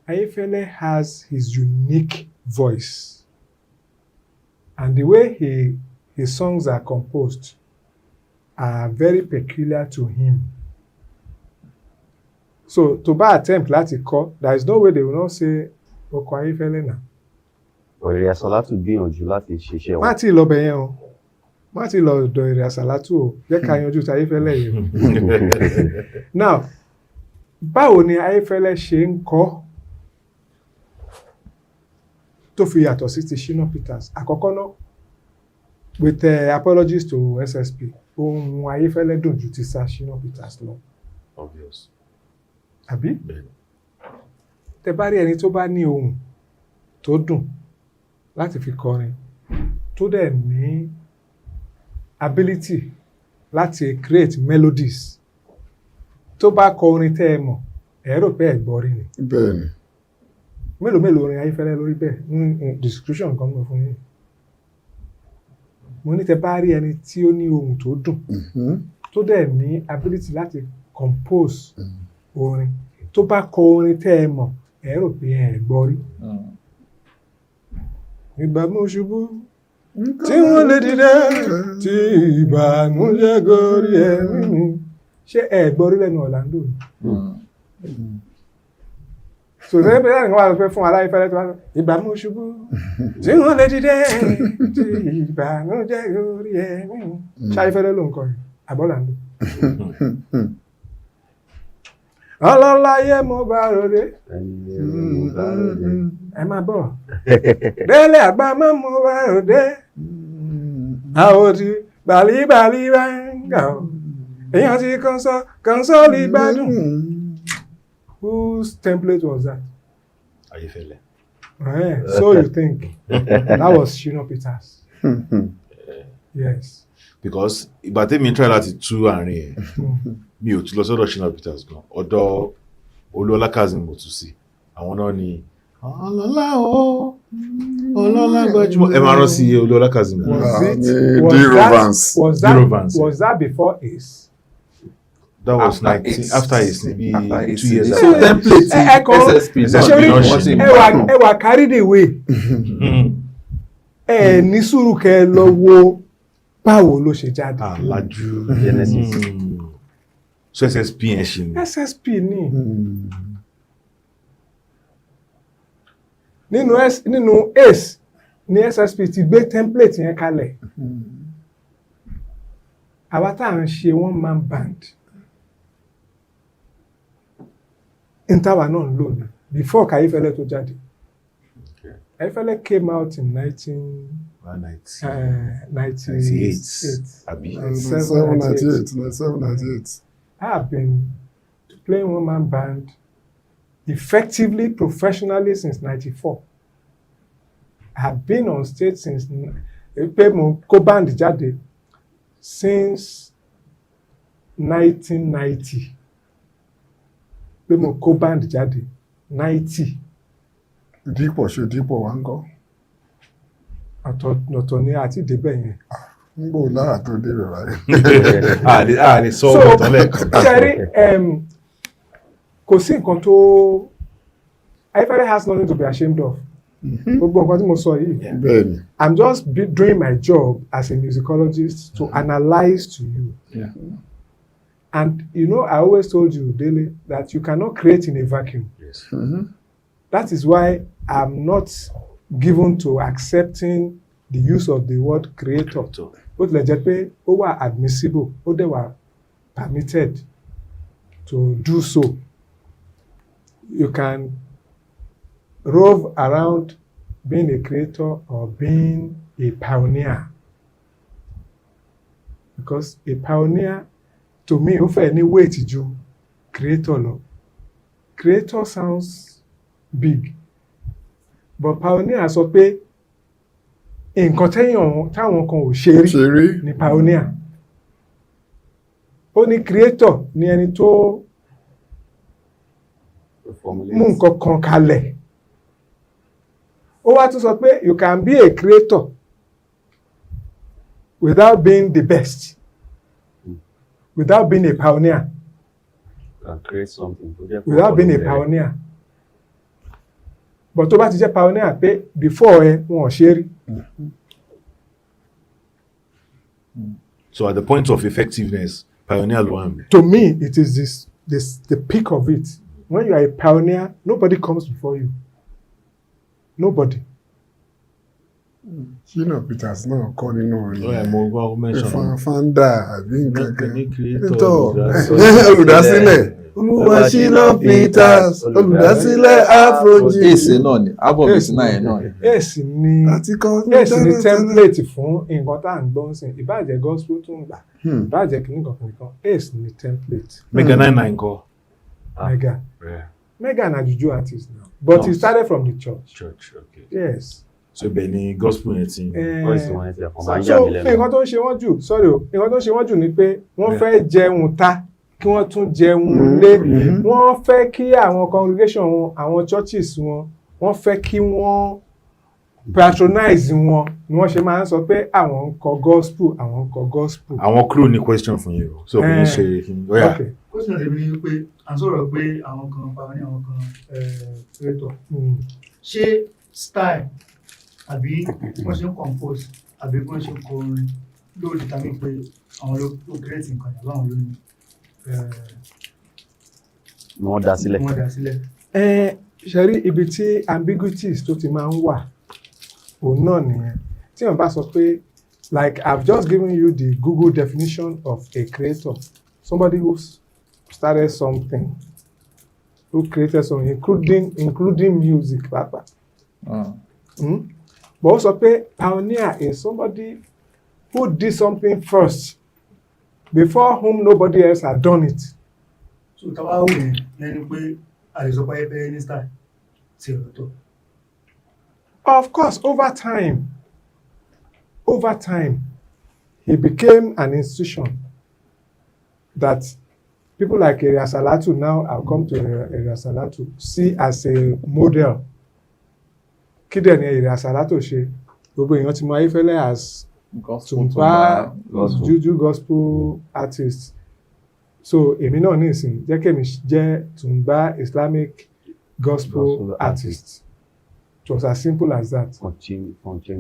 Ayefele has his unique voice. And the way his songs are composed are very peculiar to him. So to bá attempt láti kọ, there is no way they will not say ọkọ Ayefele náà. Ọ̀rẹ́ Àsálátù gbìyànjú láti ṣiṣẹ́ wọn. Má ti lọ bẹ̀yẹn o. Má ti lọ ọ̀dọ̀ Èrè Àsálátù o. Jẹ́ ká yanjú ti Ayefele yìí. Now, báwo ni Ayefele ṣe ń kọ tó fi yàtọ̀ sí ti Shina Peters? Àkọ́kọ́ náà, with apologies to SSP, ohun Ayefele dùn ju ti Shina Peters lọ. Obvious. Àbí? Tẹ bá rí ẹni tó bá ní ohun tó dùn láti fi kọrin, tó dẹ̀ ní ability láti create melodies, tó bá kọ orin tẹ́ ẹ mọ̀, ẹ rò pé ẹ gbọ́ rí ni. Bẹ́ẹ̀ni. Mélòó orin Ayefele lórí bẹ́ẹ̀ description kan mọ̀ fún yín. Mo ní tẹ bá rí ẹni tí ó ní ohun tó dùn tó dẹ̀ ní ability láti compose orin, tó bá kọ orin tẹ́ ẹ mọ̀ ẹ rò pé ẹ gbọ́ rí. Ìgbà mo ṣubú tí wọ́n lè dìde tí ìbànújẹ́ gorí ẹ̀mí mi. Ṣé ẹ gbọ́ rí lẹ́nu Orlando ni? So ṣe pé ẹnìkan wà lọ fún Ayefele tó wá sọ ìgbà mo ṣubú tí wọ́n lè dìde tí ìbànújẹ́ gorí ẹ̀mí mi. Ṣé Ayefele ló ń kọrin àbọ̀làndó? Ọlọ́láyé mo bá ròde. Ẹ máa bọ̀. Délé àgbà má mo bá ròde. Àwòdì bàlíbàlí bá ń gà ó. Èèyàn ti Consoligbadun. Whose template was that? Ayefele. So you think that was Shina Peters? Yes. Because ìgbà tèmi try láti tú àárín ẹ̀ mi ò tún lọ sọ́dọ̀ Shina Peters gan ọ̀dọ̀ Olúọlá Kazeem mo tún sí àwọn náà ni ọlọ́lá o ọlọ́lá gbajúmọ̀ ẹ máa rán sí Olúọlá Kazeem. Was that before Ace? That was 19 after Ace maybe 2 years So after. template SSP ẹ wà carried away. Ẹ ní sùúrù kẹ́ lọ wo báwo ló ṣe jáde. Àlájú so SSP yẹn ṣe ni. SSP ni. Nínú Ace ni SSP ti gbé template yẹn kalẹ̀. Àwa tá à ń ṣe one man band. Intawa náà ń lò ní before Ayefele tó jáde. Ayefele came out in 1998 àbí 97-98. I have been playing one man band effectively, professionally since 94. I have been on stage since pé mo kó band jáde since 1990. Pé mo kó band jáde 90. Dípò ṣe dípò wá ń kọ́. ọ̀tọ̀ ni àti ìdébẹ̀ yẹn. ń bò lára tó débẹ̀ báyìí. àlè sọ ọ̀rọ̀ tán lẹ́ẹ̀kan. Ṣẹ́rí kò sí nǹkan tó Ayefele has nothing to be ashamed of. Gbogbo nǹkan tí mo sọ yìí. Bẹ́ẹ̀ni. I'm just doing my job as a musicologist to analyse to you. Yeah. And you know, I always told you, Dele, that you cannot create in a vacuum. Yes. That is why I'm not given to accepting the use of the word creator. Bó tilẹ̀ jẹ́ pé ó wà admissible, ó dẹ̀ wà permitted to do so. You can rove around being a creator or being a pioneer. Because a pioneer, to me, ó fẹ́ ní weight ju creator lọ. Creator sounds big, but pioneer sọ pé nǹkan táwọn kan ò ṣe rí ni pioneer. Ó ní creator ni ẹni tó mú nǹkan kan kalẹ̀. Ó wá tún sọ pé you can be a creator without being the best, without being a pioneer. You can create something. Without being a pioneer. But tó bá ti jẹ́ pioneer pé before wọn ò ṣe rí. So at the point of effectiveness, pioneer ló wà níbẹ̀. To me, it is the peak of it. When you are a pioneer, nobody comes before you. Nobody. Shina Peters náà kọ́ nínú orin mo gbọ́ ọ mẹ́sàn-án. founder àbí nǹkan kan. creator, olùdásílẹ̀. Olúwa Shina Peters, olùdásílẹ̀ Afroji. Èsì náà ni, album èsì náà yẹn náà ni. Èsì ni template fún nǹkan tá à ń gbọ́ sí. Ìbáàjẹ́ gospel tún gbà. Ìbáàjẹ́ kìnnìkan kìnnìkan. Èsì ni template. Mega 99 kọ́. Mega. Yeah. Mega na juju artist now. But he started from the church. Okay. Yes. So ibẹ̀ ni gospel yẹn ti. So nǹkan tó ń ṣe wọ́n jù, sorry o, nǹkan tó ń ṣe wọ́n jù ni pé wọ́n fẹ́ jẹun ta kí wọ́n tún jẹun lé. Wọ́n fẹ́ kí àwọn congregation wọn, àwọn churches wọn, wọ́n fẹ́ kí wọ́n patronize wọn ni wọ́n ṣe máa ń sọ pé àwọn ń kọ gospel, àwọn ń kọ gospel. Àwọn crew ní question fún yín o. So kò ní ṣe Okay. Question tèmi ni pé à ń sọ̀rọ̀ pé àwọn kan pa ní àwọn kan creator. Ṣé style àbí wọ́n ṣe ń compose àbí wọ́n ṣe ń kọ orin ló determine pé àwọn ló create nǹkan yàrá àwọn ló ní wọ́n dá sílẹ̀. wọ́n dá sílẹ̀. Ṣe rí ibi tí ambiguities tó ti máa ń wà òun náà nìyẹn. Tí wọ́n bá sọ pé like I've just given you the Google definition of a creator, somebody who started something, who created something, including music, papa. But ó sọ pé pioneer is somebody who did something first before whom nobody else had done it. So táwa wò yẹn ni pé àlèsọ pa Ayefele ní style tí ọ̀rọ̀ tó. Of course, over time, he became an institution that people like Area Salatu now have come to Area Salatu see as a model. Kí dẹ̀ ni Area Salatu ṣe? Gbogbo èèyàn ti mọ Ayefele as Tumba Juju gospel artist. So èmi náà ní ìsìn jẹ́ kí èmi jẹ́ Tumba Islamic gospel artist. It was as simple as that. Change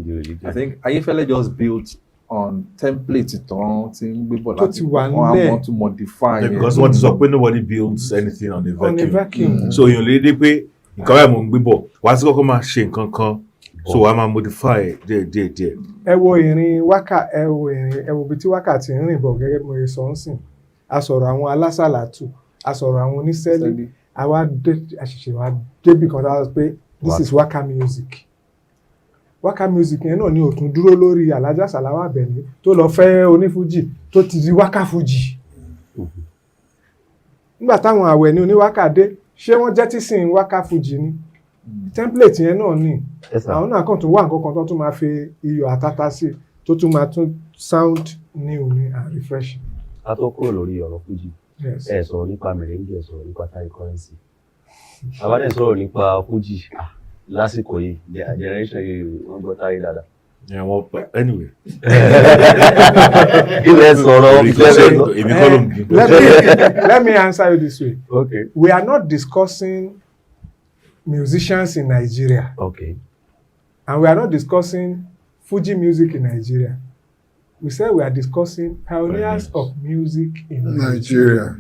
the religion. I think Ayefele just built on template ìtàn tí ń gbé bọ̀ Tó ti wà nílẹ̀. want to modify Yeah, because wọ́n ti sọ pé nobody builds anything on a vacuum. On a vacuum. So èèyàn lè dé pé nǹkan báyìí mò ń gbé bọ̀ wá sí kọ́kọ́ máa ṣe nǹkan kan so wàá máa modify díẹ̀. Ẹ wo ìrìn wákà, ẹ wo ibi tí wákà ti ń rìn bọ̀ gẹ́gẹ́ bí mo ṣe sọ ń sìn. A sọ̀rọ̀ àwọn alásàlátù, a sọ̀rọ̀ àwọn oníṣẹ́lẹ̀, àṣìṣe wa débì kan tá a sọ pé this is waka music. Waka music yẹn náà ni ó tún dúró lórí Alhaja Salawa Abeni tó lọ fẹ́ onífújì tó ti di waka fújì. Nígbà táwọn àwẹ̀ ní oníwákà dé, ṣé wọ́n jẹ́ tí sìn waka fújì ni? Template yẹn náà ni. Àwọn náà kàn tún wà nǹkan kan tó tún máa fi iyọ̀ àtàtà sí tó tún máa tún sound new ni and refreshing. A tó kúrò lórí ọ̀rọ̀ fújì. Yes. Ẹ sọ̀rọ̀ nípa mẹ̀rẹ̀ǹgì, ẹ sọ̀rọ̀ nípa Thai currency. Àbádẹ́ sọ̀rọ̀ nípa fújì lásìkò yìí, generation yìí wọ́n gbọ́ Thai dáadáa. Yeah, well, anyway. Let me answer you this way. Okay. We are not discussing musicians in Nigeria. Okay. And we are not discussing Fuji music in Nigeria. We said we are discussing pioneers of music in Nigeria.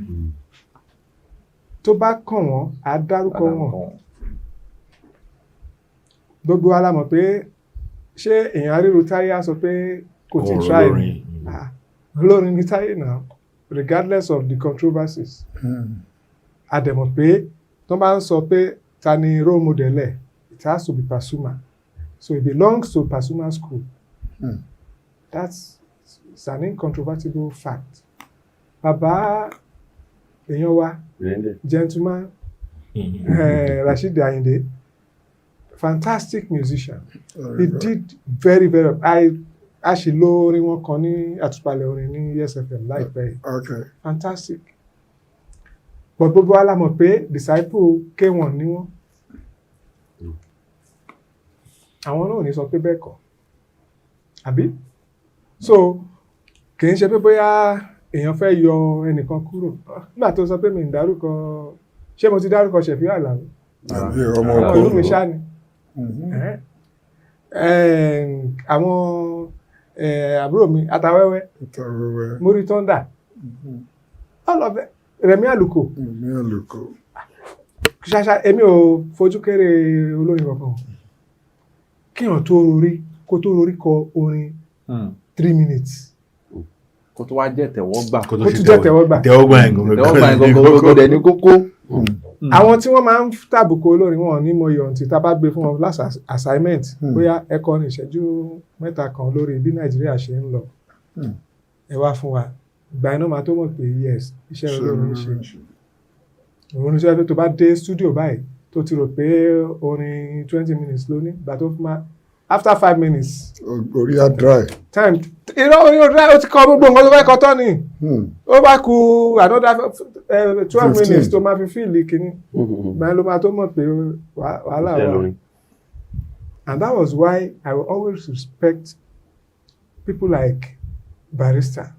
Tó bá kàn wọ́n, á dárúkọ wọn. Gbogbo wa la mọ̀ pé ṣé èèyàn ríru Táyé á sọ pé kò tí try ni. Olórin ni Táyé náà, regardless of the controversies. A dẹ̀ mọ̀ pé tó bá ń sọ pé ta ni role model ẹ̀, it has to be Pasuma. So it belongs to Pasuma school. That's an incontrovertible fact. Bàbá èèyàn wa, gentleman, Rashid Ayinde, fantastic musician. He did very well. A ṣì lo orin wọn kan ní àtúpalẹ̀ orin ní ESFM láìpẹ́. Okay. Fantastic. But gbogbo wa la mọ̀ pé disciple K1 ni wọ́n. Àwọn náà ò ní sọ pé bẹ́ẹ̀ kọ́. Àbí? So kì í ṣe pé bóyá èèyàn fẹ́ yọ ẹnìkan kúrò. Nígbà tó sọ pé mi ń dárúkọ, ṣé mo ti dárúkọ Ṣẹ̀fí Àlàó? Àwọn ìlú mi ṣá ni. Àwọn àbúrò mi Atawẹ́wẹ́, Múrí Thunder, all of them, Rẹ̀mí Àlùkò. Ṣáṣá èmi ò fojú kéré olórin kankan. Kíyàn tó rorí, kó tó rorí kọ orin 3 minutes. Kó tó wá jẹ́ tẹ̀wọ́gbà. Kó tó jẹ́ tẹ̀wọ́gbà. Tẹ̀wọ́gbà ẹ̀gọ́gọ́gọ́ dẹ̀ ní kókó. Àwọn tí wọ́n máa ń tàbùkù olórin wọn ní mọ iyọ̀ tí tá bá gbé fún wọn last assignment bóyá ẹ kọrin ìṣẹ́jú 3 kan lórí bí Nàìjíríà ṣe ń lọ. Ẹ wá fún wa. Ìgbà iná máa tó mọ̀ pé yes, iṣẹ́ olórin ń ṣe. Òun ní sọ pé tó bá dé studio báyìí tó ti rò pé orin 20 minutes ló ní, ìgbà tó fún ma after 5 minutes. Orí á dry. Time orí ó dry, ó ti kọ gbogbo nǹkan tó fẹ́ kọ tán ni. Ó bá ku another 12 minutes tó máa fi fíìlì kìíní. Ìgbà ló máa tó mọ̀ pé wàhálà wà. And that was why I will always respect people like Barrister.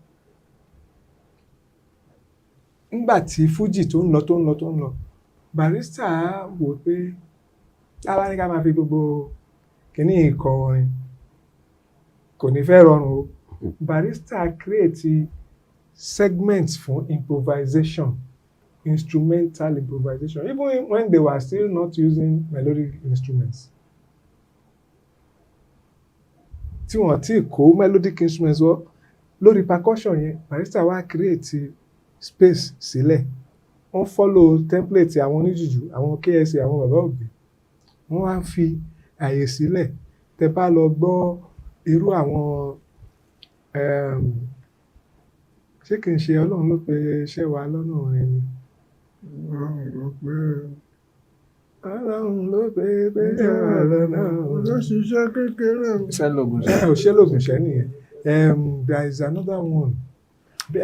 Nígbà tí Fuji tó ń lọ, Barrister wò pé táwa ní ká máa fi gbogbo kìíní ìkọ orin kò ní fẹ́ rọrùn o. Barrister create segments for improvisation, instrumental improvisation, even when they were still not using melodic instruments. Tí wọ́n ti kó melodic instruments wọ́n lórí percussion yẹn, Barrister wá create space sílẹ̀. Wọ́n follow template àwọn oníjùjú, àwọn KSA, àwọn bàbá òbí. Wọ́n wá ń fi àyè sílẹ̀. Tẹ́ bá lọ gbọ́ irú àwọn ṣé kìí ṣe Ọlọ́run ló pe iṣẹ́ wa lọ́nà orin ni. Ọlọ́run ló pe iṣẹ́ wa lọ́nà orin. Ó ṣiṣẹ́ kékeré. Iṣẹ́ lògùn ṣẹ́ nìyẹn. There is another one. Bí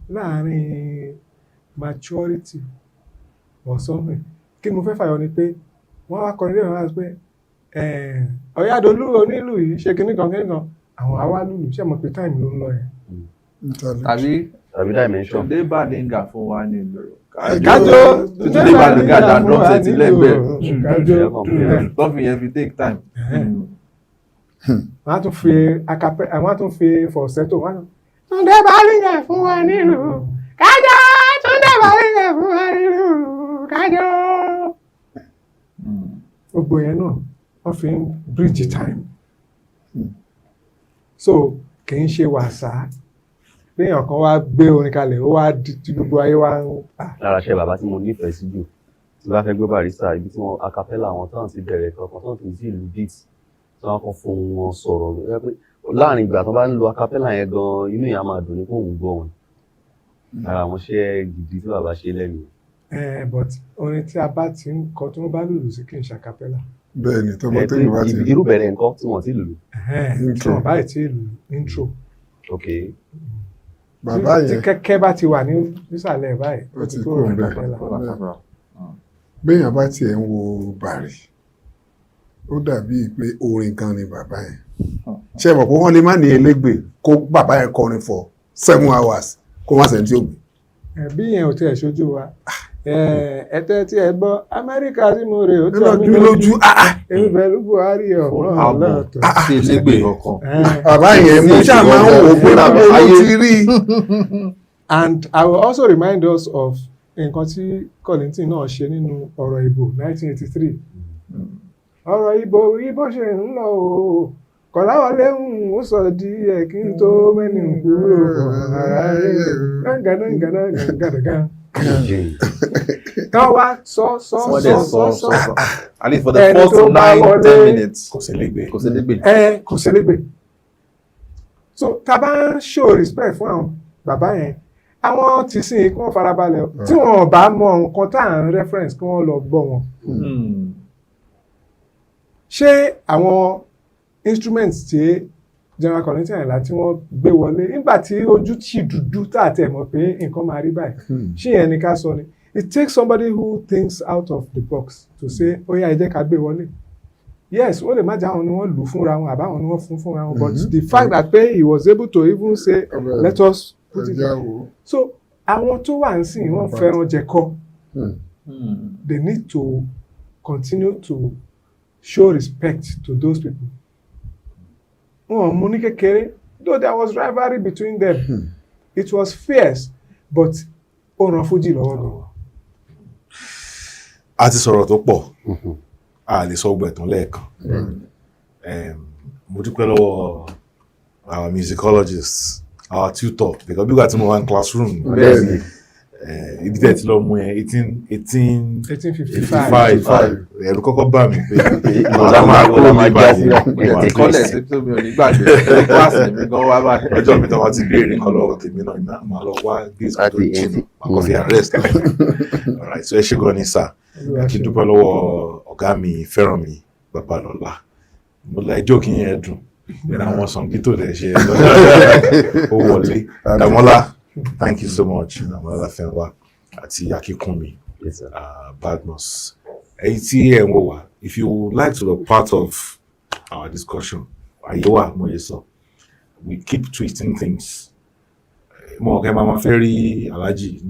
láàárín maturity or something. Kí ni mo fẹ́ fàyọ ni pé wọ́n wá kọrin lẹ́yìn wá pé Ọ̀yádolú onílù yìí ṣe kíní kan àwọn awálùlù ṣe mọ̀ pé time ló ń lọ yẹn. Tàbí dimension. Túndé Bàlíngà fún wa ní ìlú. Kájọ Túndé Bàlíngà dá drum set lẹ́gbẹ̀ẹ́. Don't yẹn fi take time. Wọ́n á tún fi falsetto wọ́n á tún Túndé Bàlíngà fún wa nílùú. Kájọ Túndé Bàlíngà fún wa nílùú. Kájọ. Gbogbo yẹn náà wọ́n fi ń bridge time. So kì í ṣe wàsá. Léèyàn kan wá gbé orin kalẹ̀, ó wá di gbogbo ayé wá ń pa. Lára ṣe bàbá tí mo nífẹ̀ẹ́ sí jù, tí bá fẹ́ gbé Barrister, ibi tí wọ́n acapella àwọn tán ti bẹ̀rẹ̀ kankan tán ti ìlú beat, tí wọ́n kàn fún wọn sọ̀rọ̀. Láàrin ìgbà tó bá ń lo acapella yẹn gan, inú yẹn á máa dùn ní kóhùn gbọ́ wọn. Ara àwọn iṣẹ́ gidi tí bàbá ṣe lẹ́nu. But orin tí a bá ti ń kọ tí wọ́n bá lùlù sí kì í ṣe acapella. Bẹ́ẹ̀ni, tọmọ tó yìí wá ti. Irú bẹ̀rẹ̀ nǹkan tí wọ́n ti lùlù. Tí wọ́n bá ti lùlù intro. Okay. Bàbá yẹn. Tí kẹ́kẹ́ bá ti wà nísàlẹ̀ báyìí, ó ti kúrò ń bẹ̀. acapella. Béèyàn bá tiẹ̀ ń wo Bàrí, ó dàbí pé orin kan ni bàbá yẹn. ṣé mọ̀ pé wọ́n lè má ní elégbè kó bàbá yẹn kọrin for 7 hours kó má sẹ́ni tí ó gbé. bí yẹn ò tiẹ̀ ṣojú wa ẹ̀tẹ́ tí ẹ gbọ́ Amẹ́ríkà tí mo rè ó tọ́ mi lójú èmi pẹ̀lú Buhari ọ̀rọ̀ lọ́tọ̀. sí elégbè ọkàn. bàbá yẹn mo ṣáà máa ń wò pé báwo ló ti rí. And I will also remind us of nǹkan tí Kollington náà ṣe nínú ọ̀rọ̀ ìbò 1983. ọ̀rọ̀ ìbò ṣe ń lọ o Kọ̀láwọlé ó sọ díẹ̀ kí n tó mẹ́nu kúrò ara rẹ̀ gángan. Ká wá sọ. At least for the first 9-10 minutes. kò ṣẹlẹ́gbẹ̀. Kò ṣẹlẹ́gbẹ̀. So tá bá ń show respect fún àwọn bàbá yẹn àwọn tí sìn kí wọ́n farabalẹ̀ tí wọ́n bá mọ nǹkan tá à ń reference kí wọ́n lọ gbọ́ wọn. Ṣé àwọn instruments tí General Kollington Ayinla tí wọ́n gbé wọlé nígbà tí ojú tí dúdú tá àti ẹ̀ mọ̀ pé nǹkan máa rí báyìí ṣé yẹn ni ká sọ ni it takes somebody who thinks out of the box to say ó yá ẹ jẹ́ ká gbé wọlé. Yes, ó lè má jẹ́ àwọn ni wọ́n lù fúnra wọn àbáwọn ni wọ́n fúnra wọn but the fact that he was able to even say let us put it so àwọn tó wà ń sìn wọ́n fẹ́ràn jẹ̀kọ́ they need to continue to show respect to those people. Wọ́n mú ní kékeré though there was rivalry between them it was fierce but ó ràn fújì lọ́wọ́ gan. a ti sọ̀rọ̀ tó pọ̀ a lè sọ gbẹ̀tàn lẹ́ẹ̀kan mo dúpẹ́ lọ́wọ́ our musicologists our tutor because bí wàá tí mo wá ní classroom ibi tẹ́ ti lọ mú ẹ 1855 ẹ̀rù kọ́kọ́ bá mi pé ọ̀la máa kó mi báyìí ìkọ́lẹ̀ tí mi ò ní gbàgbé kíláàsì mi gan wá báyìí. ọjọ́ mi tó wá ti béèrè kan lọ́wọ́ tèmi náà máa lọ wá gate tó jìnnà máa kọ́ fi arrest alright so ẹ ṣe gan ni sir kí n dúpẹ́ lọ́wọ́ ọ̀gá mi Fẹ́rànmi Babalọ́lá mo la ẹjọ́ kí yẹn dùn ìrìn àwọn sọ̀nkítò lè ṣe ó wọlé Dàmọ́lá. Thank you so much, Amala Fenwa, àti Akínkúnmi, Badmus. If you would like to be part of our discussion, Ayewa Moyeso, we keep twisting things. Mo kẹ́ máa fẹ́ rí Alhaji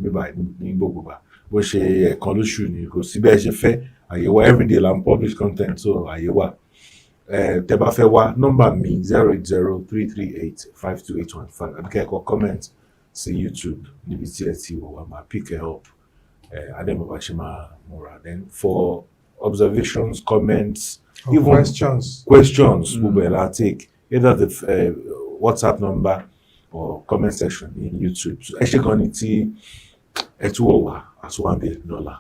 ní gbogbo gbà bó ṣe ẹ̀kan lóṣù ni kò sí bẹ́ẹ̀ ṣe fẹ́ Ayewa everyday la ń publish content so Ayewa. Tẹ́ bá fẹ́ wá nọ́mbà mi 08033852815 àbíkẹ́kọ̀ọ́ comment sí YouTube níbi tí ẹ ti wọ̀ wá máa pick it up adẹ́mọ̀bá ṣe máa múra then for observations comments even questions gbogbo ẹ̀ la take either the WhatsApp number or comment section in YouTube ẹ ṣe kan ní tí ẹ tún wọ̀ wá àtúwàbẹ̀ lọ́la.